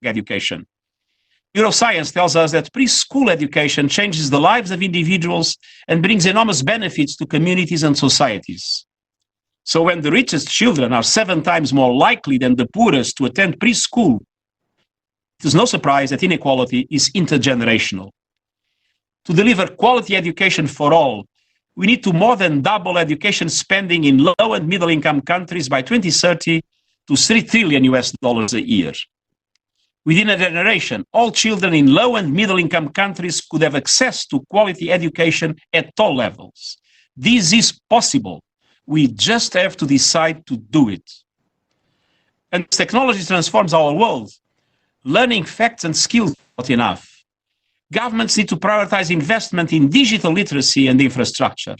Speaker 2: education. Neuroscience tells us that preschool education changes the lives of individuals and brings enormous benefits to communities and societies. So when the richest children are 7 times more likely than the poorest to attend preschool, it is no surprise that inequality is intergenerational. To deliver quality education for all, we need to more than double education spending in low and middle income countries by 2030 to $3 trillion a year. Within a generation, all children in low and middle income countries could have access to quality education at all levels. This is possible. We just have to decide to do it. And as technology transforms our world, learning facts and skills is not enough. Governments need to prioritize investment in digital literacy and infrastructure.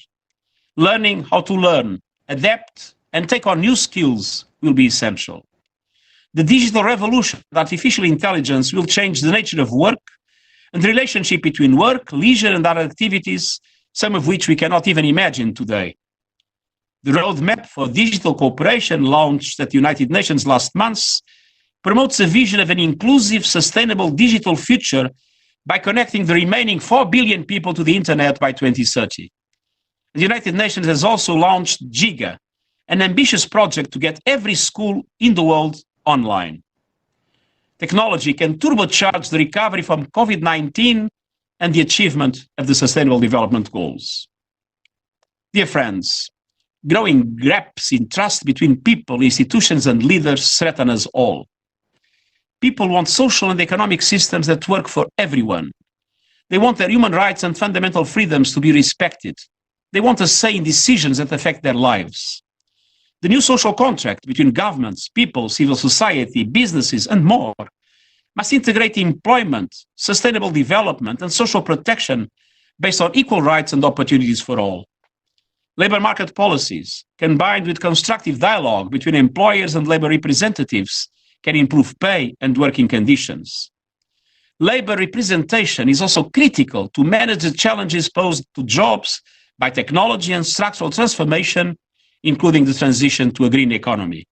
Speaker 2: Learning how to learn, adapt, and take on new skills will be essential. The digital revolution with artificial intelligence will change the nature of work and the relationship between work, leisure, and other activities, some of which we cannot even imagine today. The roadmap for digital cooperation, launched at the United Nations last month, promotes a vision of an inclusive, sustainable digital future by connecting the remaining 4 billion people to the internet by 2030. The United Nations has also launched GIGA, an ambitious project to get every school in the world online. Technology can turbocharge the recovery from COVID-19 and the achievement of the Sustainable Development Goals. Dear friends, growing gaps in trust between people, institutions, and leaders threaten us all. People want social and economic systems that work for everyone. They want their human rights and fundamental freedoms to be respected. They want a say in decisions that affect their lives. The new social contract between governments, people, civil society, businesses, and more must integrate employment, sustainable development, and social protection based on equal rights and opportunities for all. Labour market policies, combined with constructive dialogue between employers and labour representatives, can improve pay and working conditions. Labour representation is also critical to manage the challenges posed to jobs by technology and structural transformation, including the transition to a green economy.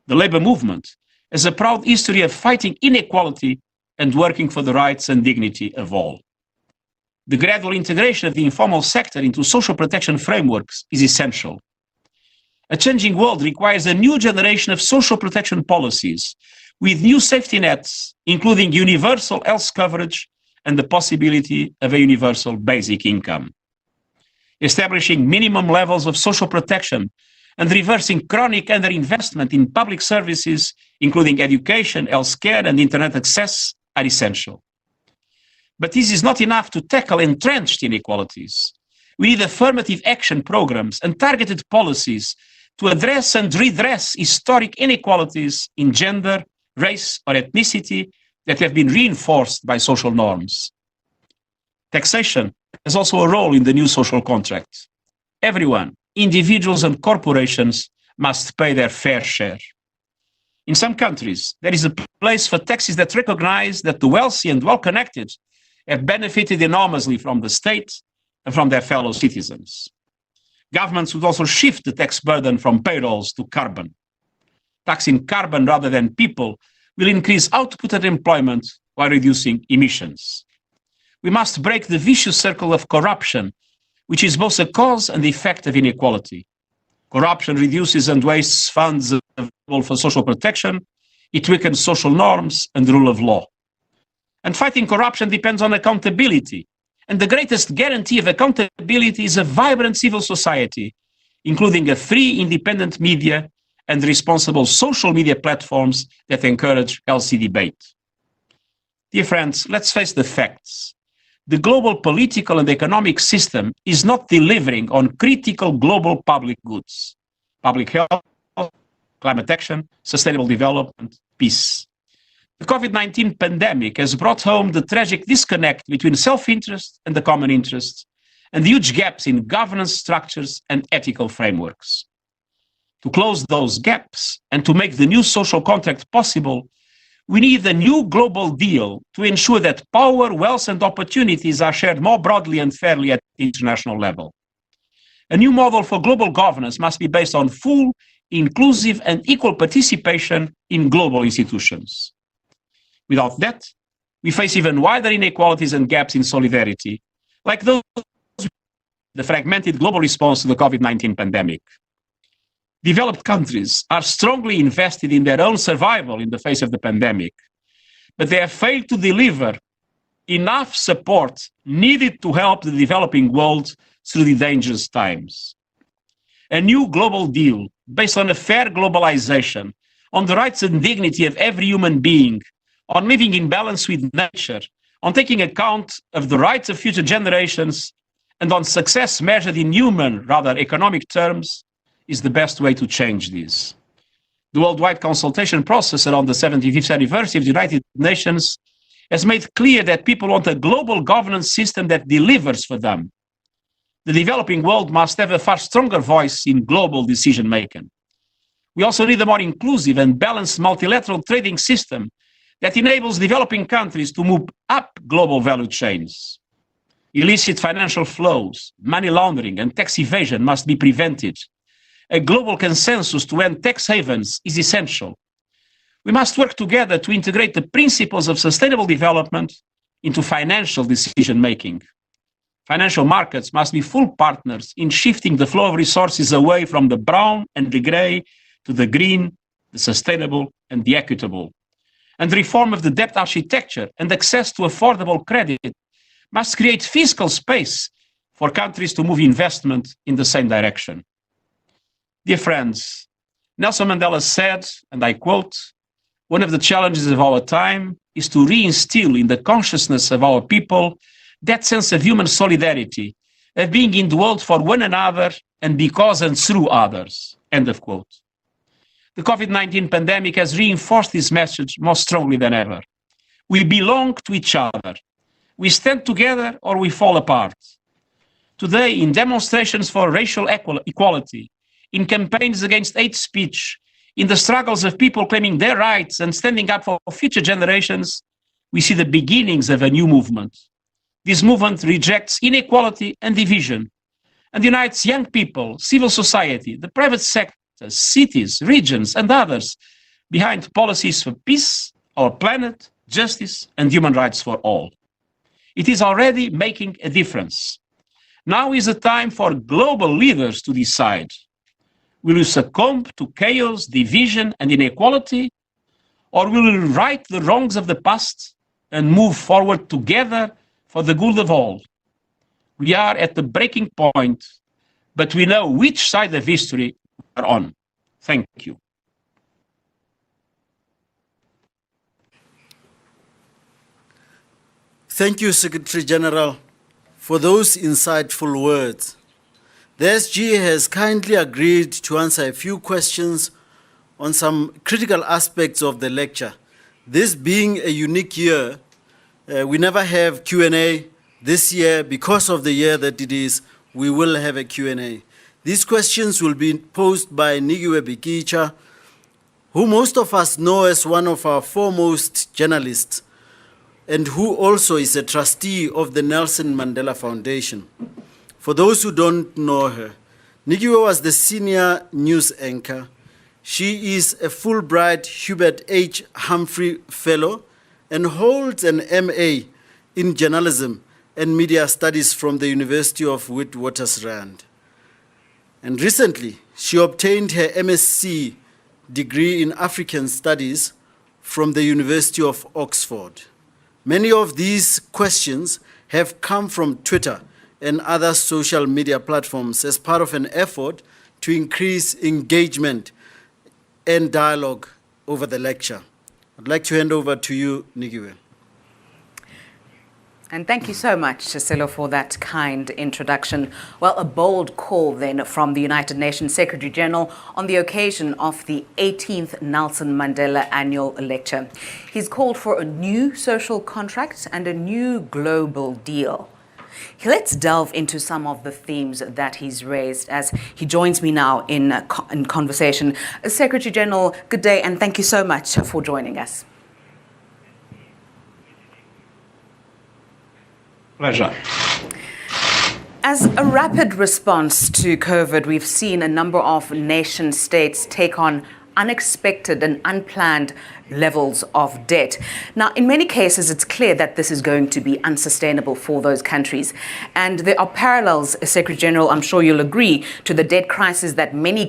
Speaker 2: The labour movement has a proud history of fighting inequality and working for the rights and dignity of all. The gradual integration of the informal sector into social protection frameworks is essential. A changing world requires a new generation of social protection policies with new safety nets, including universal health coverage and the possibility of a universal basic income. Establishing minimum levels of social protection and reversing chronic underinvestment in public services, including education, healthcare, and internet access, are essential. But this is not enough to tackle entrenched inequalities. We need affirmative action programs and targeted policies to address and redress historic inequalities in gender, race, or ethnicity that have been reinforced by social norms. Taxation has also a role in the new social contract. Everyone, individuals and corporations, must pay their fair share. In some countries, there is a place for taxes that recognize that the wealthy and well-connected have benefited enormously from the state and from their fellow citizens. Governments would also shift the tax burden from payrolls to carbon. Taxing carbon rather than people will increase output and employment while reducing emissions. We must break the vicious circle of corruption, which is both a cause and effect of inequality. Corruption reduces and wastes funds available for social protection. It weakens social norms and the rule of law. And fighting corruption depends on accountability. And the greatest guarantee of accountability is a vibrant civil society, including a free, independent media and responsible social media platforms that encourage healthy debate. Dear friends, let's face the facts. The global political and economic system is not delivering on critical global public goods: public health, climate action, sustainable development, peace. The COVID-19 pandemic has brought home the tragic disconnect between self-interest and the common interest, and huge gaps in governance structures and ethical frameworks. To close those gaps and to make the new social contract possible, we need a new global deal to ensure that power, wealth, and opportunities are shared more broadly and fairly at the international level. A new model for global governance must be based on full, inclusive, and equal participation in global institutions. Without that, we face even wider inequalities and gaps in solidarity, like those the fragmented global response to the COVID-19 pandemic. Developed countries are strongly invested in their own survival in the face of the pandemic, but they have failed to deliver enough support needed to help the developing world through the dangerous times. A new global deal based on a fair globalization on the rights and dignity of every human being, on living in balance with nature, on taking account of the rights of future generations, and on success measured in human, rather economic terms, is the best way to change this. The worldwide consultation process around the 75th anniversary of the United Nations has made clear that people want a global governance system that delivers for them. The developing world must have a far stronger voice in global decision-making. We also need a more inclusive and balanced multilateral trading system that enables developing countries to move up global value chains. Illicit financial flows, money laundering, and tax evasion must be prevented. A global consensus to end tax havens is essential. We must work together to integrate the principles of sustainable development into financial decision-making. Financial markets must be full partners in shifting the flow of resources away from the brown and the grey to the green, the sustainable, and the equitable. And the reform of the debt architecture and access to affordable credit must create fiscal space for countries to move investment in the same direction. Dear friends, Nelson Mandela said, and I quote, "One of the challenges of our time is to reinstill in the consciousness of our people that sense of human solidarity, of being in the world for one another and because and through others." End of quote. The COVID-19 pandemic has reinforced this message more strongly than ever. We belong to each other. We stand together or we fall apart. Today, in demonstrations for racial equality, in campaigns against hate speech, in the struggles of people claiming their rights and standing up for future generations, we see the beginnings of a new movement. This movement rejects inequality and division and unites young people, civil society, the private sector, cities, regions, and others behind policies for peace, our planet, justice, and human rights for all. It is already making a difference. Now is the time for global leaders to decide. Will you succumb to chaos, division, and inequality? Or will you right the wrongs of the past and move forward together for the good of all? We are at the breaking point, but we know which side of history we are on. Thank you.
Speaker 4: Thank you, Secretary General, for those insightful words. The SG has kindly agreed to answer a few questions on some critical aspects of the lecture. This being a unique year, we never have Q&A. This year, because of the year that it is, we will have a Q&A. These questions will be posed by Nigiwe Bikicha, who most of us know as one of our foremost journalists, and who also is a trustee of the Nelson Mandela Foundation. For those who don't know her, Nigiwe was the senior news anchor. She is a Fulbright Hubert H. Humphrey Fellow and holds an MA in journalism and media studies from the University of Witwatersrand. And recently, she obtained her MSc degree in African Studies from the University of Oxford. Many of these questions have come from Twitter and other social media platforms as part of an effort to increase engagement and dialogue over the lecture. I'd like to hand over to you, Nigiwe.
Speaker 10: And thank you so much, Cicelo, for that kind introduction. Well, a bold call then from the United Nations Secretary General on the occasion of the 18th Nelson Mandela Annual Lecture. He's called for a new social contract and a new global deal. Let's delve into some of the themes that he's raised as he joins me now in conversation. Secretary General, good day, and thank you so much for joining us.
Speaker 2: Pleasure.
Speaker 10: As a rapid response to COVID, we've seen a number of nation states take on unexpected and unplanned levels of debt. Now, in many cases, it's clear that this is going to be unsustainable for those countries. And there are parallels, Secretary General, I'm sure you'll agree, to the debt crisis that many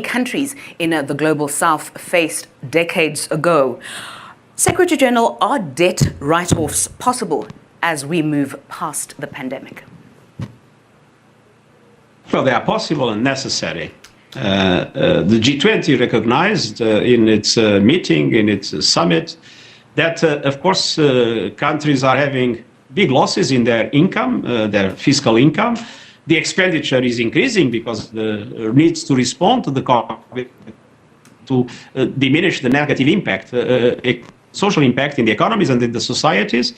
Speaker 10: countries in the global south faced decades ago. Secretary General, are debt write-offs possible as we move past the pandemic?
Speaker 2: Well, they are possible and necessary. The G20 recognized in its meeting, in its summit, that, of course, countries are having big losses in their income, their fiscal income. The expenditure is increasing because the needs to respond to the COVID to diminish the negative impact, social impact in the economies and in the societies.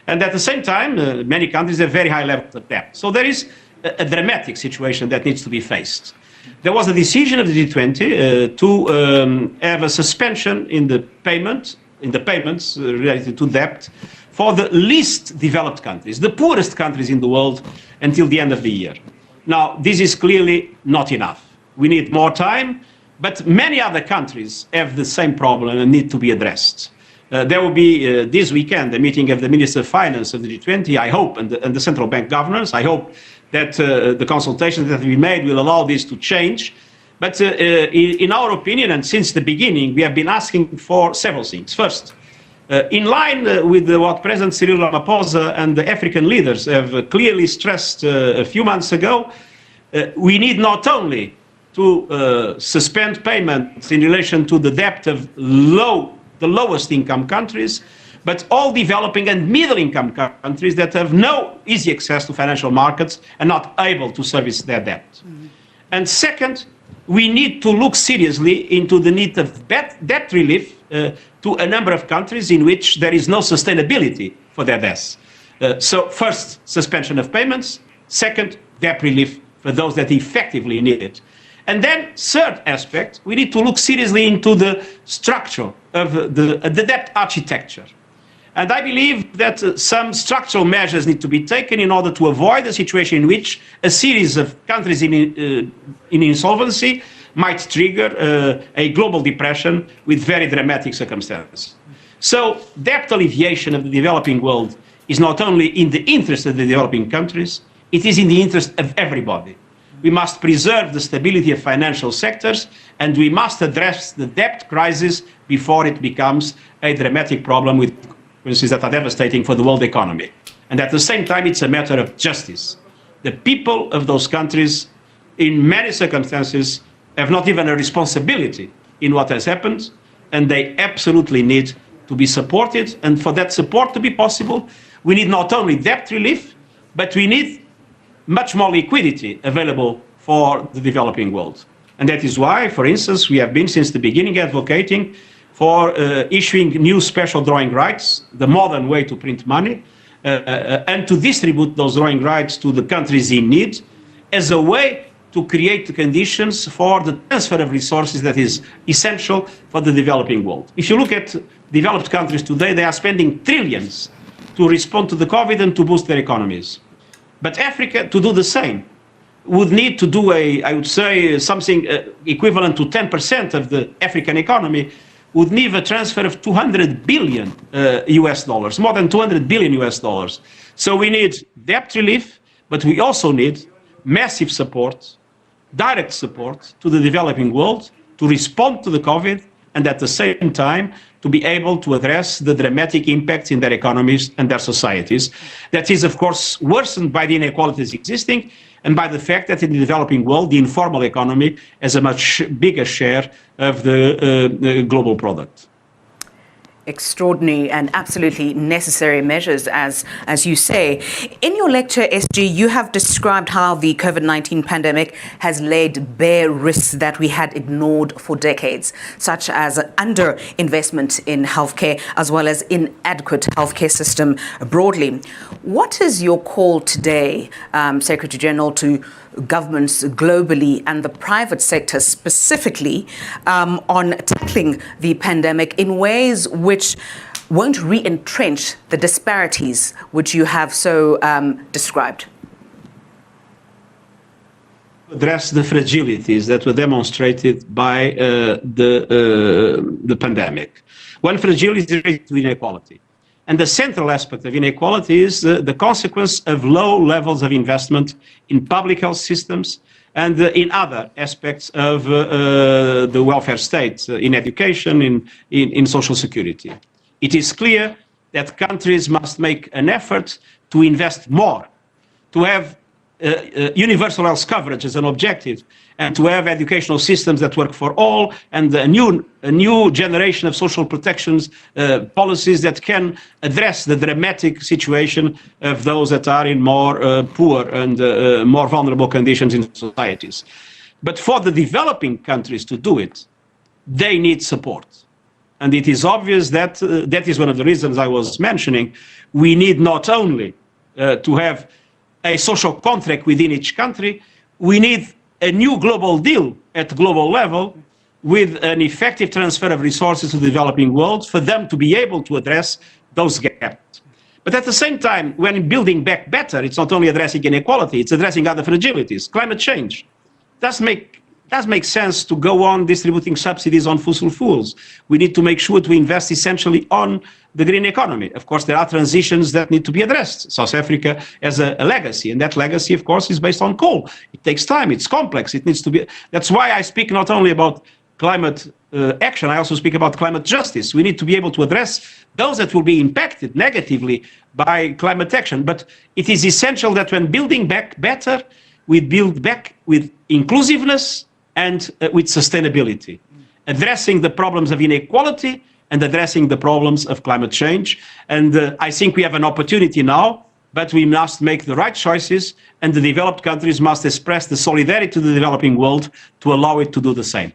Speaker 2: And at the same time, many countries have very high levels of debt. So there is a dramatic situation that needs to be faced. There was a decision of the G20 to have a suspension in the payments related to debt for the least developed countries, the poorest countries in the world, until the end of the year. Now, this is clearly not enough. We need more time, but many other countries have the same problem and need to be addressed. There will be this weekend a meeting of the Minister of Finance of the G20, I hope, and the central bank governors. I hope that the consultations that we made will allow this to change. But in our opinion, and since the beginning, we have been asking for several things. First, in line with what President Cyril Ramaphosa and the African leaders have clearly stressed a few months ago, we need not only to suspend payments in relation to the debt of the lowest income countries, but all developing and middle income countries that have no easy access to financial markets and not able to service their debt. Mm-hmm. And second, we need to look seriously into the need of debt relief to a number of countries in which there is no sustainability for their debts. So first, suspension of payments. Second, debt relief for those that effectively need it. And then, third aspect, we need to look seriously into the structure of the debt architecture. And I believe that some structural measures need to be taken in order to avoid a situation in which a series of countries in insolvency might trigger a global depression with very dramatic circumstances. So debt alleviation of the developing world is not only in the interest of the developing countries, it is in the interest of everybody. We must preserve the stability of financial sectors, and we must address the debt crisis before it becomes a dramatic problem with consequences that are devastating for the world economy. And at the same time, it's a matter of justice. The people of those countries, in many circumstances, have not even a responsibility in what has happened, and they absolutely need to be supported. And for that support to be possible, we need not only debt relief, but we need much more liquidity available for the developing world. And that is why, for instance, we have been since the beginning advocating for issuing new special drawing rights, the modern way to print money, and to distribute those drawing rights to the countries in need as a way to create the conditions for the transfer of resources that is essential for the developing world. If you look at developed countries today, they are spending trillions to respond to the COVID and to boost their economies. But Africa, to do the same, would need to do I would say, something equivalent to 10% of the African economy, would need a transfer of 200 billion US dollars, more than 200 billion US dollars. So we need debt relief, but we also need massive support, direct support to the developing world to respond to the COVID, and at the same time to be able to address the dramatic impacts in their economies and their societies. That is, of course, worsened by the inequalities existing and by the fact that in the developing world, the informal economy has a much bigger share of the global product.
Speaker 10: Extraordinary and absolutely necessary measures, as you say. In your lecture, SG, you have described how the COVID-19 pandemic has laid bare risks that we had ignored for decades, such as underinvestment in healthcare, as well as inadequate healthcare system broadly. What is your call today, Secretary General, to governments globally and the private sector specifically on tackling the pandemic in ways which won't re-entrench the disparities which you have so described?
Speaker 2: Address the fragilities that were demonstrated by the pandemic. One fragility is related to inequality. And the central aspect of inequality is the consequence of low levels of investment in public health systems and in other aspects of the welfare state, in education, in social security. It is clear that countries must make an effort to invest more, to have universal health coverage as an objective, and to have educational systems that work for all, and a new generation of social protections policies that can address the dramatic situation of those that are in more poor and more vulnerable conditions in societies. But for the developing countries to do it, they need support. And it is obvious that that is one of the reasons I was mentioning. We need not only to have a social contract within each country, we need a new global deal at global level with an effective transfer of resources to the developing world for them to be able to address those gaps. But at the same time, when building back better, it's not only addressing inequality, it's addressing other fragilities. Climate change does make sense to go on distributing subsidies on fossil fuels. We need to make sure to invest essentially on the green economy. Of course, there are transitions that need to be addressed. South Africa has a legacy, and that legacy, of course, is based on coal. It takes time, it's complex, it needs to be. That's why I speak not only about climate action, I also speak about climate justice. We need to be able to address those that will be impacted negatively by climate action. But it is essential that when building back better, we build back with inclusiveness and with sustainability, addressing the problems of inequality and addressing the problems of climate change. And I think we have an opportunity now, but we must make the right choices, and the developed countries must express the solidarity to the developing world to allow it to do the same.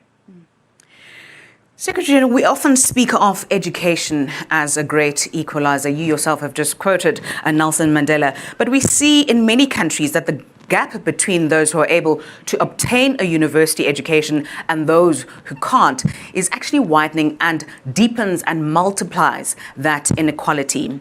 Speaker 10: Secretary General, we often speak of education as a great equalizer. You yourself have just quoted Nelson Mandela. But we see in many countries that the gap between those who are able to obtain a university education and those who can't is actually widening and deepens and multiplies that inequality.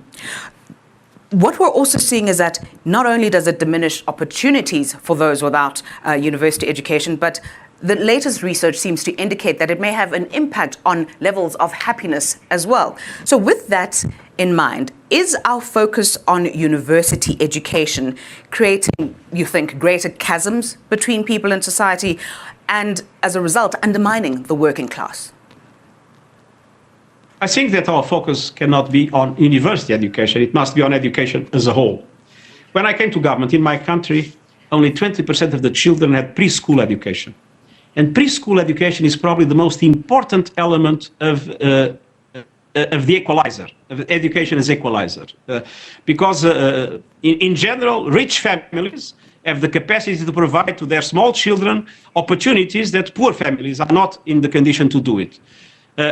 Speaker 10: What we're also seeing is that not only does it diminish opportunities for those without university education, but the latest research seems to indicate that it may have an impact on levels of happiness as well. So with that in mind, is our focus on university education creating, you think, greater chasms between people in society and, as a result, undermining the working class?
Speaker 2: I think that our focus cannot be on university education. It must be on education as a whole. When I came to government in my country, only 20% of the children had preschool education. And preschool education is probably the most important element of the equalizer, of education as equalizer. Because in general, rich families have the capacity to provide to their small children opportunities that poor families are not in the condition to do it.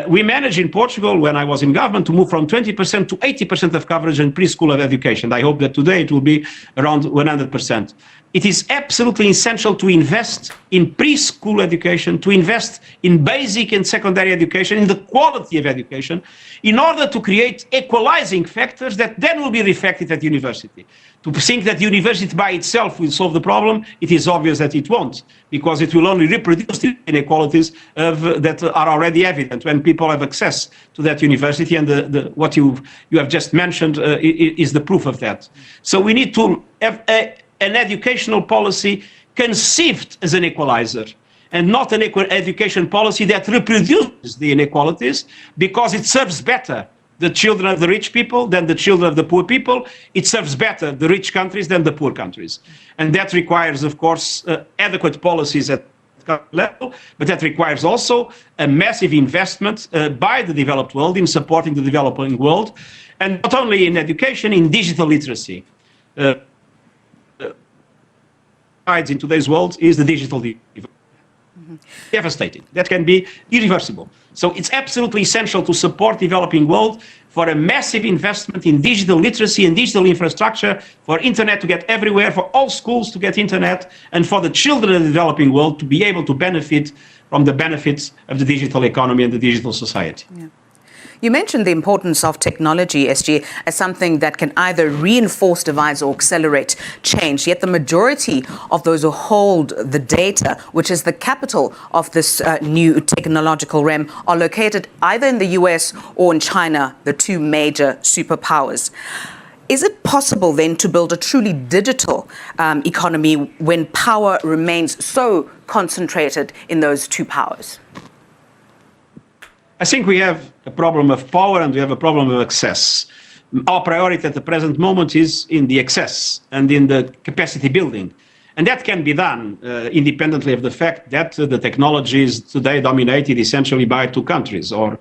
Speaker 2: We managed in Portugal, when I was in government, to move from 20% to 80% of coverage in preschool education. I hope that today it will be around 100%. It is absolutely essential to invest in preschool education, to invest in basic and secondary education, in the quality of education, in order to create equalizing factors that then will be reflected at university. To think that university by itself will solve the problem, it is obvious that it won't, because it will only reproduce the inequalities that are already evident when people have access to that university, and what you have just mentioned is the proof of that. So we need to have an educational policy conceived as an equalizer, and not an education policy that reproduces the inequalities, because it serves better the children of the rich people than the children of the poor people. It serves better the rich countries than the poor countries. And that requires, of course, adequate policies at level, but that requires also a massive investment by the developed world in supporting the developing world, and not only in education, in digital literacy. In today's world is the digital divide. Devastating. That can be irreversible. So it's absolutely essential to support the developing world for a massive investment in digital literacy and digital infrastructure, for internet to get everywhere, for all schools to get internet, and for the children of the developing world to be able to benefit from the benefits of the digital economy and the digital society.
Speaker 10: Yeah. You mentioned the importance of technology, SG, as something that can either reinforce divides or accelerate change. Yet the majority of those who hold the data, which is the capital of this new technological realm, are located either in the US or in China, the two major superpowers. Is it possible then to build a truly digital economy when power remains so concentrated in those two powers?
Speaker 2: I think we have a problem of power and we have a problem of access. Our priority at the present moment is in the access and in the capacity building. And that can be done independently of the fact that the technology is today dominated essentially by two countries. Or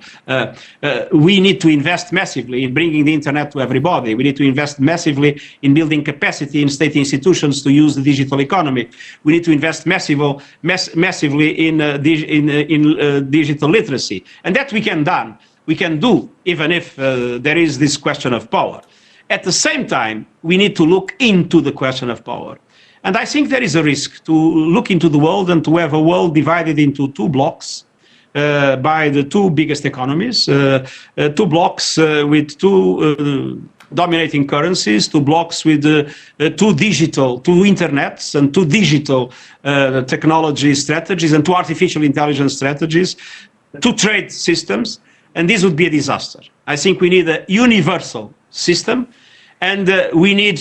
Speaker 2: we need to invest massively in bringing the internet to everybody. We need to invest massively in building capacity in state institutions to use the digital economy. We need to invest massively in digital literacy. And that we can do, even if there is this question of power. At the same time, we need to look into the question of power. And I think there is a risk to look into the world and to have a world divided into two blocks by the two biggest economies, two blocks with two dominating currencies, two blocks with two internets and two digital technology strategies and two artificial intelligence strategies, two trade systems, and this would be a disaster. I think we need a universal system. And we need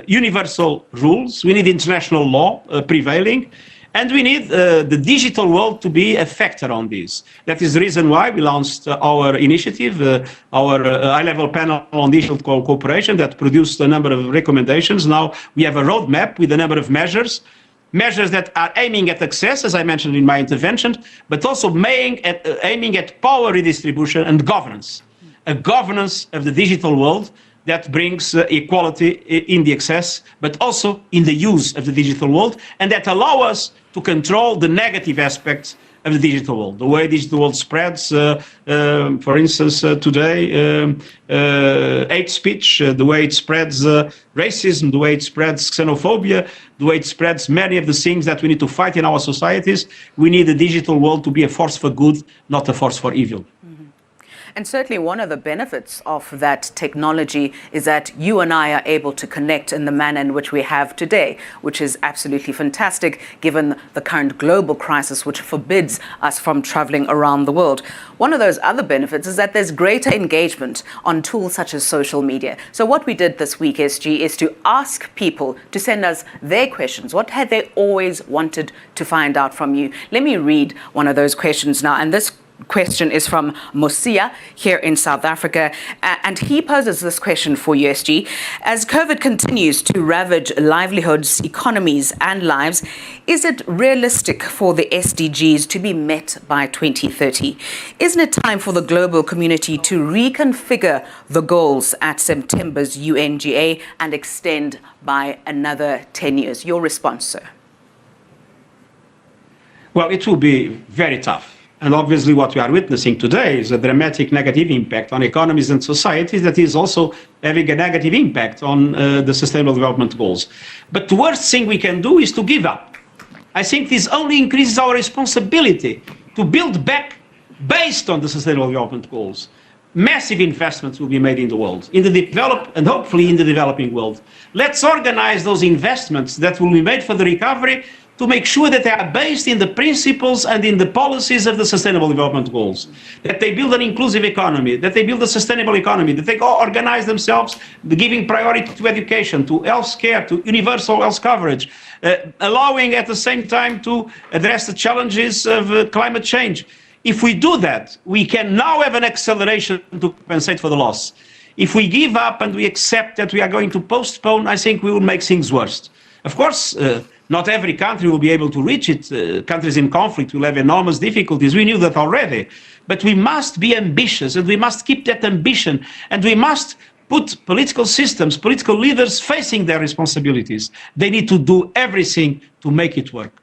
Speaker 2: universal rules, we need international law prevailing, and we need the digital world to be a factor on this. That is the reason why we launched our initiative, our high-level panel on digital cooperation that produced a number of recommendations. Now we have a roadmap with a number of measures that are aiming at access, as I mentioned in my intervention, but also aiming at power redistribution and governance, a governance of the digital world that brings equality in the access, but also in the use of the digital world, and that allow us to control the negative aspects of the digital world. The way digital world spreads, for instance, today, hate speech, the way it spreads racism, the way it spreads xenophobia, the way it spreads many of the things that we need to fight in our societies. We need the digital world to be a force for good, not a force for evil.
Speaker 10: And certainly one of the benefits of that technology is that you and I are able to connect in the manner in which we have today, which is absolutely fantastic given the current global crisis which forbids us from traveling around the world. One of those other benefits is that there's greater engagement on tools such as social media. So what we did this week, SG, is to ask people to send us their questions. What had they always wanted to find out from you? Let me read one of those questions now. And this question is from Mosia here in South Africa, and he poses this question for you, SG. As COVID continues to ravage livelihoods, economies and lives, is it realistic for the SDGs to be met by 2030? Isn't it time for the global community to reconfigure the goals at September's UNGA and extend by another 10 years? Your response, sir?
Speaker 2: Well, it will be very tough. And obviously what we are witnessing today is a dramatic negative impact on economies and societies that is also having a negative impact on the Sustainable Development Goals. But the worst thing we can do is to give up. I think this only increases our responsibility to build back based on the Sustainable Development Goals. Massive investments will be made in the world, in the developed and hopefully in the developing world. Let's organize those investments that will be made for the recovery to make sure that they are based in the principles and in the policies of the Sustainable Development Goals, that they build an inclusive economy, that they build a sustainable economy, that they organize themselves, giving priority to education, to health care, to universal health coverage, allowing at the same time to address the challenges of climate change. If we do that, we can now have an acceleration to compensate for the loss. If we give up and we accept that we are going to postpone, I think we will make things worse. Of course, not every country will be able to reach it. Countries in conflict will have enormous difficulties. We knew that already. But we must be ambitious, and we must keep that ambition. And we must put political systems, political leaders facing their responsibilities. They need to do everything to make it work.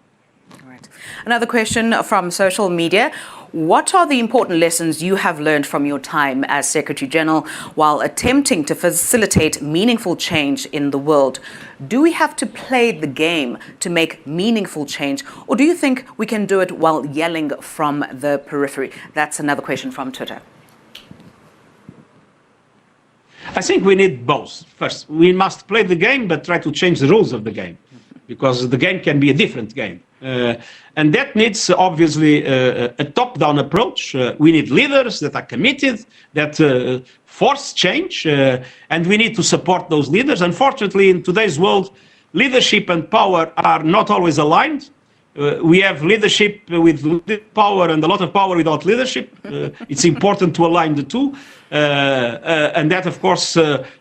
Speaker 10: All right. Another question from social media. What are the important lessons you have learned from your time as Secretary General while attempting to facilitate meaningful change in the world? Do we have to play the game to make meaningful change, or do you think we can do it while yelling from the periphery? That's another question from Twitter.
Speaker 2: I think we need both. First, we must play the game, but try to change the rules of the game, because the game can be a different game. And that needs, obviously, a top-down approach. We need leaders that are committed, that force change, and we need to support those leaders. Unfortunately, in today's world, leadership and power are not always aligned. We have leadership with power and a lot of power without leadership. It's important to align the two. And that, of course,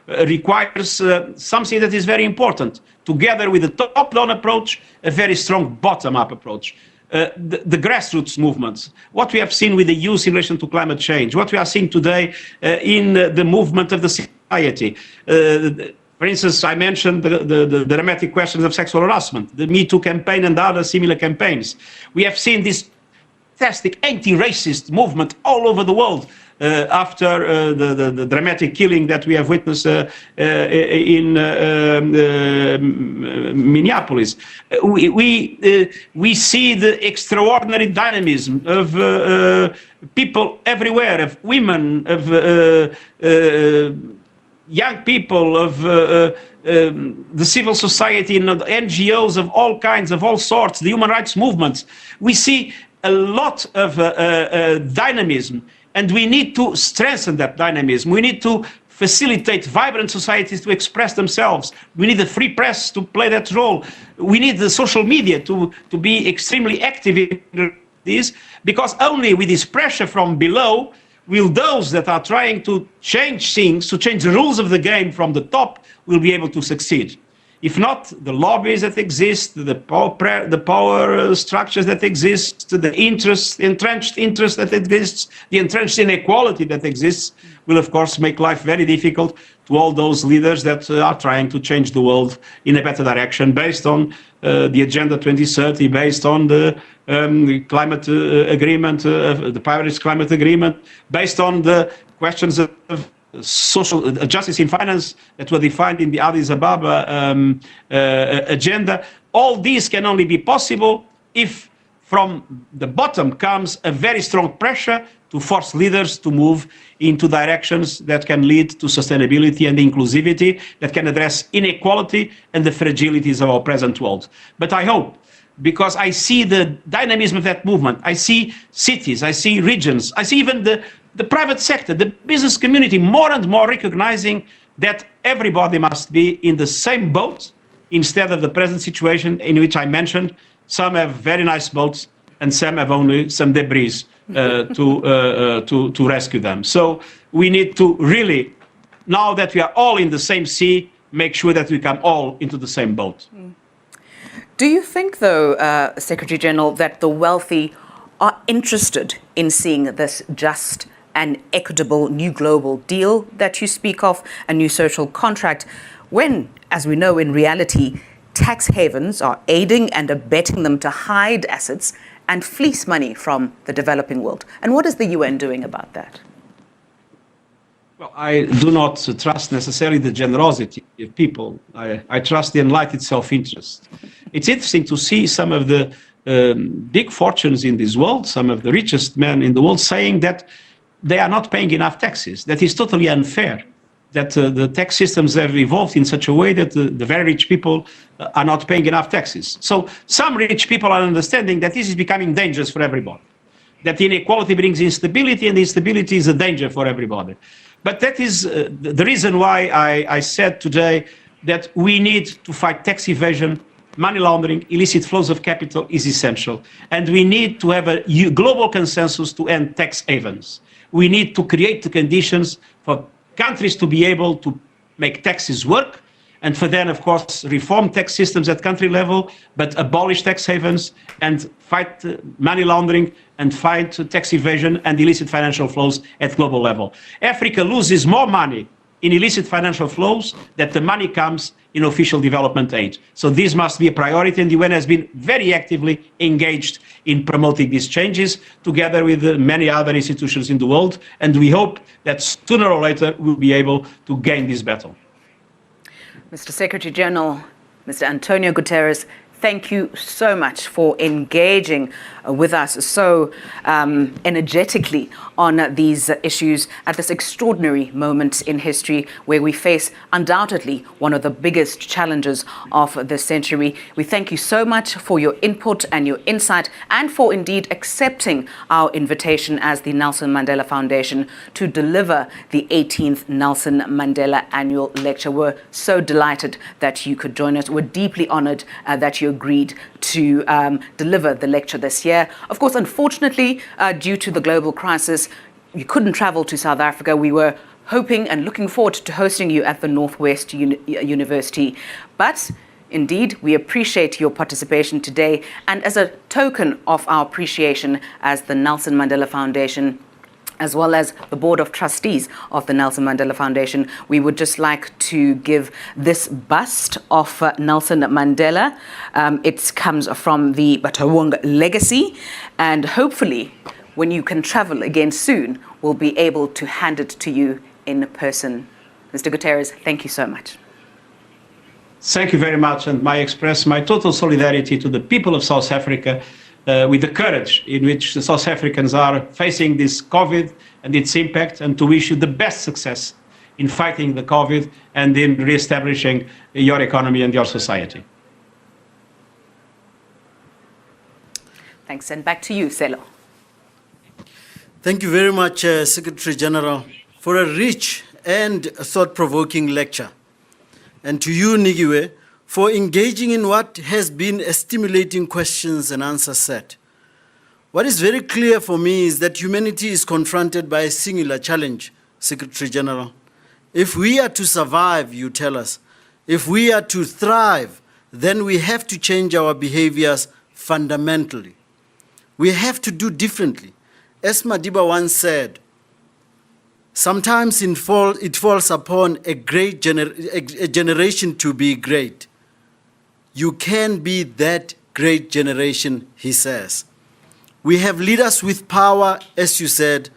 Speaker 2: requires something that is very important. Together with the top-down approach, a very strong bottom-up approach. The grassroots movements, what we have seen with the youth in relation to climate change, what we are seeing today in the movement of the society. For instance, I mentioned the dramatic questions of sexual harassment, the Me Too campaign and other similar campaigns. We have seen this fantastic anti-racist movement all over the world after the dramatic killing that we have witnessed in Minneapolis. We see the extraordinary dynamism of people everywhere, of women, of young people, of the civil society, and NGOs of all kinds, of all sorts, the human rights movements. We see a lot of dynamism, and we need to strengthen that dynamism. We need to facilitate vibrant societies to express themselves. We need the free press to play that role. We need the social media to be extremely active in this, because only with this pressure from below will those that are trying to change things, to change the rules of the game from the top, will be able to succeed. If not, the lobbies that exist, the power structures that exist, the entrenched interest that exists, the entrenched inequality that exists, will of course make life very difficult to all those leaders that are trying to change the world in a better direction, based on the Agenda 2030, based on the climate agreement, the Paris Climate Agreement, based on the questions of social justice in finance that were defined in the Addis Ababa agenda. All these can only be possible if from the bottom comes a very strong pressure to force leaders to move into directions that can lead to sustainability and inclusivity, that can address inequality and the fragilities of our present world. But I hope, because I see the dynamism of that movement, I see cities, I see regions, I see even the private sector, the business community, more and more recognizing that everybody must be in the same boat, instead of the present situation in which I mentioned, some have very nice boats and some have only some debris to rescue them. So we need to really, now that we are all in the same sea, make sure that we come all into the same boat.
Speaker 10: Do you think, though, Secretary General, that the wealthy are interested in seeing this just and equitable new global deal that you speak of, a new social contract, when, as we know in reality, tax havens are aiding and abetting them to hide assets and fleece money from the developing world? And what is the UN doing about that?
Speaker 2: Well, I do not trust necessarily the generosity of people. I trust the enlightened self-interest. It's interesting to see some of the big fortunes in this world, some of the richest men in the world, saying that they are not paying enough taxes. That is totally unfair, that the tax systems have evolved in such a way that the very rich people are not paying enough taxes. So some rich people are understanding that this is becoming dangerous for everybody, that inequality brings instability, and instability is a danger for everybody. But that is the reason why I said today that we need to fight tax evasion, money laundering, illicit flows of capital is essential. And we need to have a global consensus to end tax havens. We need to create the conditions for countries to be able to make taxes work, and for then, of course, reform tax systems at country level, but abolish tax havens and fight money laundering and fight tax evasion and illicit financial flows at global level. Africa loses more money in illicit financial flows than the money comes in official development aid. So this must be a priority, and the UN has been very actively engaged in promoting these changes together with many other institutions in the world, and we hope that sooner or later we'll be able to gain this battle.
Speaker 10: Mr. Secretary General, Mr. António Guterres, thank you so much for engaging with us so energetically on these issues at this extraordinary moment in history where we face undoubtedly one of the biggest challenges of the century. We thank you so much for your input and your insight, and for indeed accepting our invitation as the Nelson Mandela Foundation to deliver the 18th Nelson Mandela Annual Lecture. We're so delighted that you could join us. We're deeply honored that you agreed to deliver the lecture this year. Of course, unfortunately, due to the global crisis, you couldn't travel to South Africa. We were hoping and looking forward to hosting you at the Northwest University. But indeed, we appreciate your participation today. And as a token of our appreciation as the Nelson Mandela Foundation, as well as the Board of Trustees of the Nelson Mandela Foundation, we would just like to give this bust of Nelson Mandela. It comes from the Batawong legacy, and hopefully, when you can travel again soon, we'll be able to hand it to you in person. Mr. Guterres, thank you so much.
Speaker 2: Thank you very much, and I express my total solidarity to the people of South Africa with the courage in which the South Africans are facing this COVID and its impact, and to wish you the best success in fighting the COVID and in re-establishing your economy and your society.
Speaker 10: Thanks, and back to you, Selo.
Speaker 4: Thank you very much, Secretary General, for a rich and thought-provoking lecture. And to you, Nigiwe, for engaging in what has been a stimulating questions and answer set. What is very clear for me is that humanity is confronted by a singular challenge, Secretary General. If we are to survive, you tell us, if we are to thrive, then we have to change our behaviors fundamentally. We have to do differently. As Madiba once said, sometimes it falls upon a generation to be great. You can be that great generation, he says. We have leaders with power, as you said,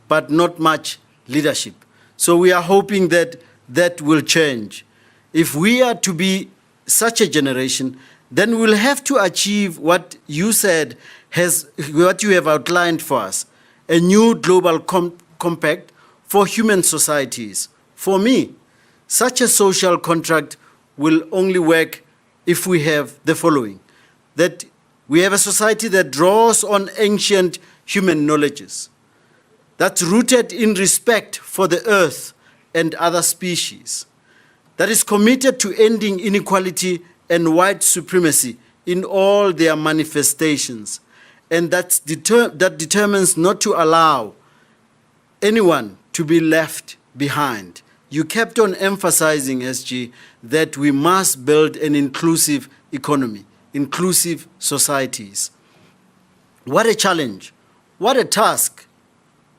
Speaker 4: but not much leadership. So we are hoping that that will change. If we are to be such a generation, then we'll have to achieve what you said, what you have outlined for us, a new global compact for human societies. For me, such a social contract will only work if we have the following: that we have a society that draws on ancient human knowledges, that's rooted in respect for the earth and other species, that is committed to ending inequality and white supremacy in all their manifestations, and that determines not to allow anyone to be left behind. You kept on emphasizing, SG, that we must build an inclusive economy, inclusive societies. What a challenge, what a task.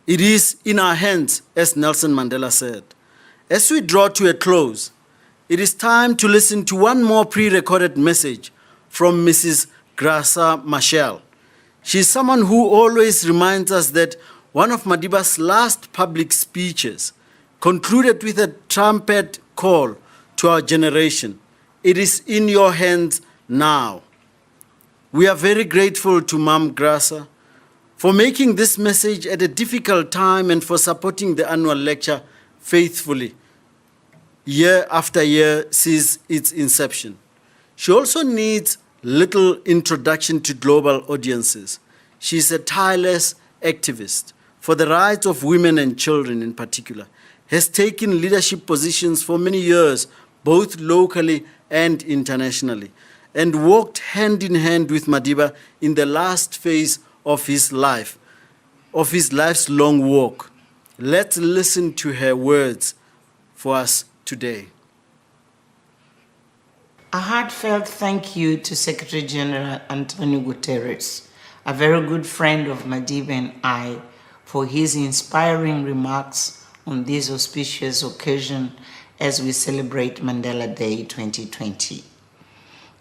Speaker 4: It is in our hands, as Nelson Mandela said. As we draw to a close, it is time to listen to one more pre-recorded message from Mrs. Graça Machel. She is someone who always reminds us that one of Madiba's last public speeches concluded with a trumpet call to our generation. It is in your hands now. We are very grateful to Mam Graça for making this message at a difficult time and for supporting the annual lecture faithfully, year after year since its inception. She also needs little introduction to global audiences. She is a tireless activist for the rights of women and children in particular, has taken leadership positions for many years, both locally and internationally, and walked hand in hand with Madiba in the last phase of his life, of his life's long walk. Let's listen to her words for us today.
Speaker 1: A heartfelt thank you to Secretary General António Guterres, a very good friend of Madiba and I, for his inspiring remarks on this auspicious occasion as we celebrate Mandela Day 2020.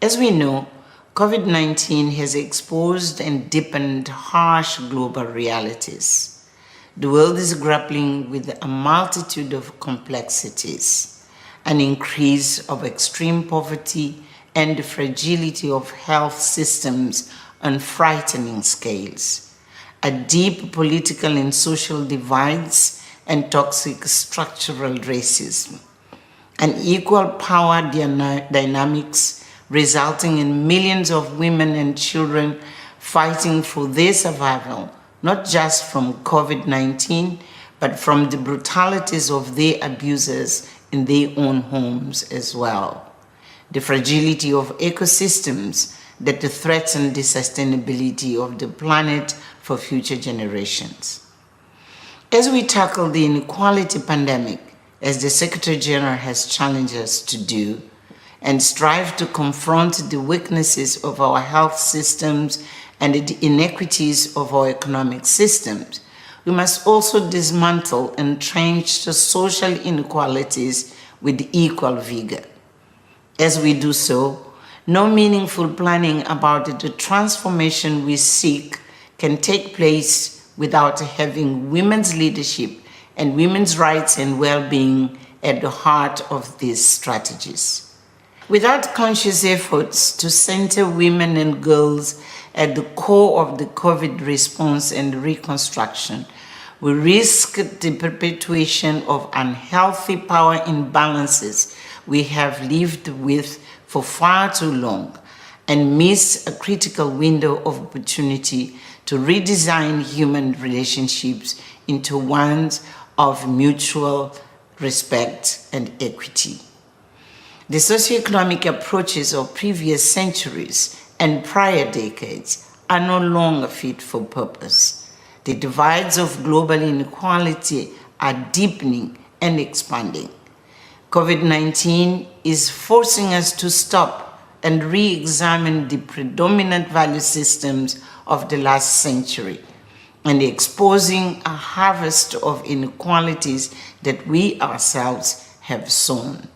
Speaker 1: As we know, COVID-19 has exposed and deepened harsh global realities. The world is grappling with a multitude of complexities, an increase of extreme poverty and the fragility of health systems on frightening scales, a deep political and social divides and toxic structural racism, unequal power dynamics resulting in millions of women and children fighting for their survival, not just from COVID-19, but from the brutalities of their abusers in their own homes as well. The fragility of ecosystems that threaten the sustainability of the planet for future generations. As we tackle the inequality pandemic, as the Secretary General has challenged us to do, and strive to confront the weaknesses of our health systems and the inequities of our economic systems, we must also dismantle entrenched social inequalities with equal vigor. As we do so, no meaningful planning about the transformation we seek can take place without having women's leadership and women's rights and well-being at the heart of these strategies. Without conscious efforts to center women and girls at the core of the COVID response and reconstruction, we risk the perpetuation of unhealthy power imbalances we have lived with for far too long and miss a critical window of opportunity to redesign human relationships into ones of mutual respect and equity. The socioeconomic approaches of previous centuries and prior decades are no longer fit for purpose. The divides of global inequality are deepening and expanding. COVID-19 is forcing us to stop and re-examine the predominant value systems of the last century and exposing a harvest of inequalities that we ourselves have sown.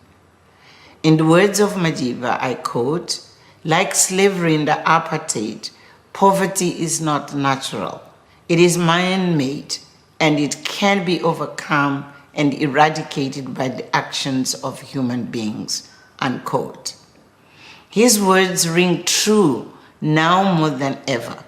Speaker 1: In the words of Madiba, I quote, "Like slavery in the apartheid, poverty is not natural. It is man-made, and it can be overcome and eradicated by the actions of human beings," unquote. His words ring true now more than ever.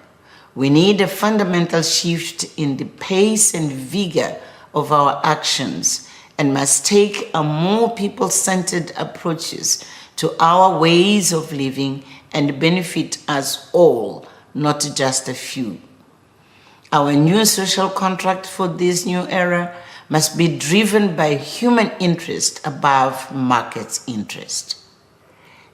Speaker 1: We need a fundamental shift in the pace and vigor of our actions and must take a more people-centered approaches to our ways of living and benefit us all, not just a few. Our new social contract for this new era must be driven by human interest above market interest.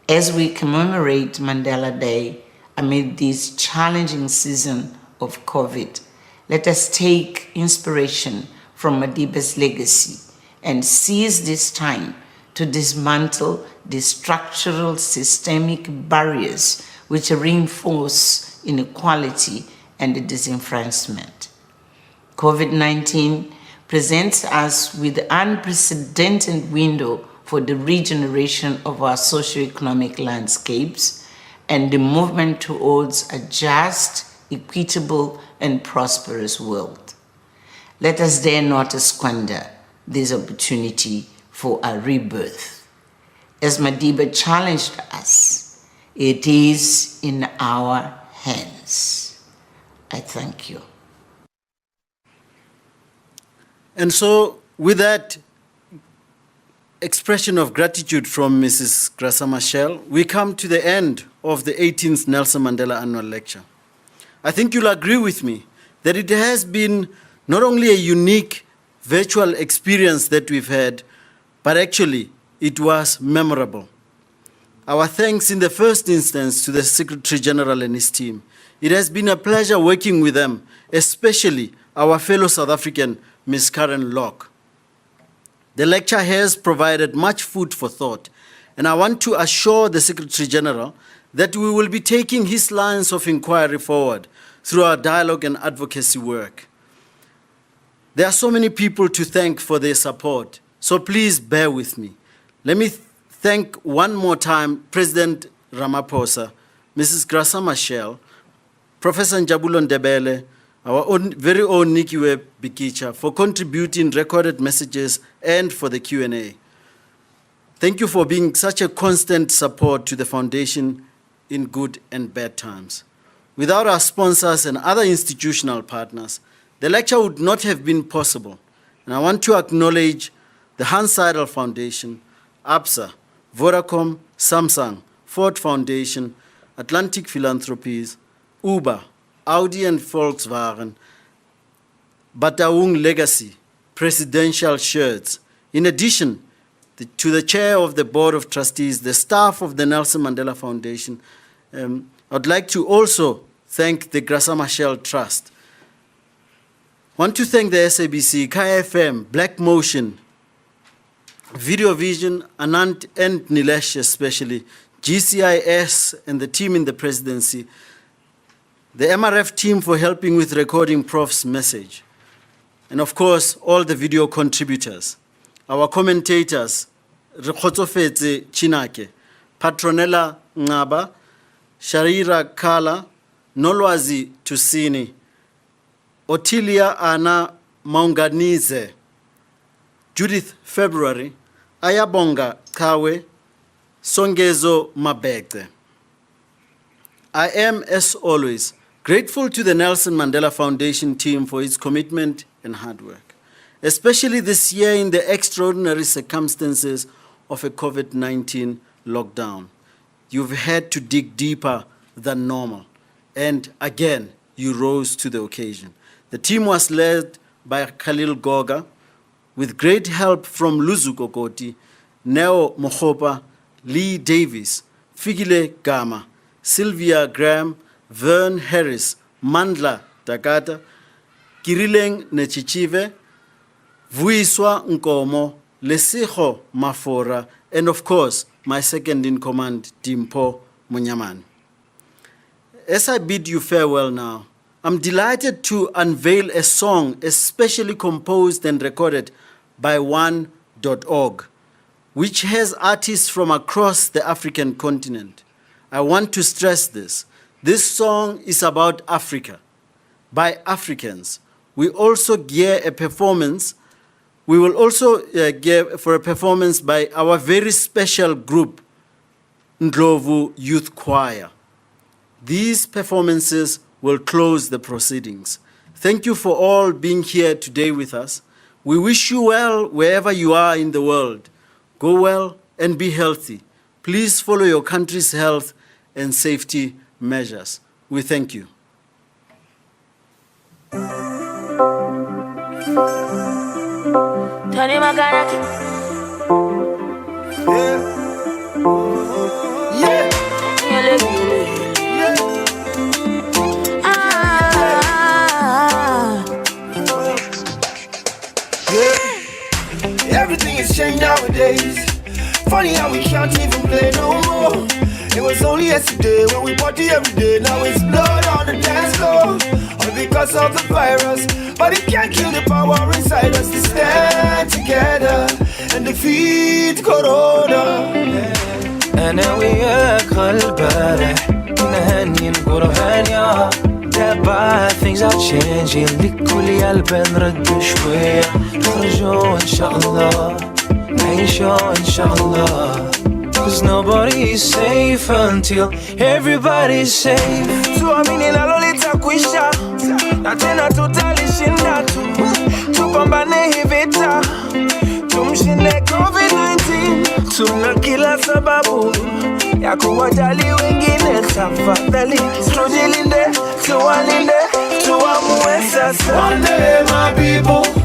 Speaker 1: As we commemorate Mandela Day amid this challenging season of COVID, let us take inspiration from Madiba's legacy and seize this time to dismantle the structural systemic barriers which reinforce inequality and disenfranchisement. COVID-19 presents us with an unprecedented window for the regeneration of our socioeconomic landscapes and the movement towards a just, equitable, and prosperous world. Let us dare not squander this opportunity for a rebirth. As Madiba challenged us, it is in our hands. I thank you.
Speaker 4: And so, with that expression of gratitude from Mrs. Graça Machel, we come to the end of the 18th Nelson Mandela Annual Lecture. I think you'll agree with me that it has been not only a unique virtual experience that we've had, but actually it was memorable. Our thanks in the first instance to the Secretary General and his team. It has been a pleasure working with them, especially our fellow South African, Ms. Karen Locke. The lecture has provided much food for thought, and I want to assure the Secretary General that we will be taking his lines of inquiry forward through our dialogue and advocacy work. There are so many people to thank for their support, so please bear with me. Let me thank one more time President Ramaphosa, Mrs. Graça Machel, Professor Njabulo Ndebele, our own, very own Nikiwe Bikicha, for contributing recorded messages and for the Q&A. Thank you for being such a constant support to the Foundation in good and bad times. Without our sponsors and other institutional partners, the lecture would not have been possible. And I want to acknowledge the Hans Seidel Foundation, ABSA, Vodacom, Samsung, Ford Foundation, Atlantic Philanthropies, Uber, Audi and Volkswagen, Bataung Legacy, Presidential Shirts. In addition to the chair of the Board of Trustees, the staff of the Nelson Mandela Foundation, I'd like to also thank the Grasa Machel Trust. I want to thank the SABC, Kaya FM, Black Motion, Video Vision, Anand and Nilesh especially, GCIS and the team in the presidency, the MRF team for helping with recording Prof's message, and of course, all the video contributors, our commentators, Rekhotsofetse Chinake, Patronella Ngaba, Sharira Kala, Nolwazi Tusini, Otilia Ana Maunganize, Judith February, Ayabonga Kawe, Songezo Mabegde. I am, as always, grateful to the Nelson Mandela Foundation team for its commitment and hard work, especially this year in the extraordinary circumstances of a COVID-19 lockdown. You've had to dig deeper than normal, and again, you rose to the occasion. The team was led by Khalil Goga, with great help from Luzu Kokoti, Neo Mohopa, Lee Davis, Figile Gama, Sylvia Graham, Vern Harris, Mandla Takata, Kirileng Nechichive, Vuiswa Nkomo, Lesiho Mafora, and of course, my second in command, Dimpo Munyaman. As I bid you farewell now, I'm delighted to unveil a song especially composed and recorded by One.org, which has artists from across the African continent. I want to stress this. This song is about Africa, by Africans. We also gear a performance. We will also gear for a performance by our very special group, Ndlovu Youth Choir. These performances will close the proceedings. Thank you for all being here today with us. We wish you well wherever you are in the world. Go well and be healthy. Please follow your country's health and safety measures. We thank you.
Speaker 11: Everything is changed nowadays. Funny how we can't even play no more. It was only yesterday when we party every day. Now it's blood on the dance floor. All because of the virus. But it can't kill the power inside us to stand together and defeat Corona.
Speaker 12: أنا وياك البارح نهني نقول هانيا. Bad things are changing. لكل قلب نرد شوية. نخرجوا إن شاء الله. نعيشوا إن شاء الله. Cause nobody is safe until everybody's safe. Tuamini nalo litakwisha. Na tena tutalishinda tu. Tupambane hii vita. Tumshinde COVID-19. Tuna kila sababu ya kuwajali wengine. Tafadhali tujilinde, tuwalinde, tuamue sasa.
Speaker 11: One day my people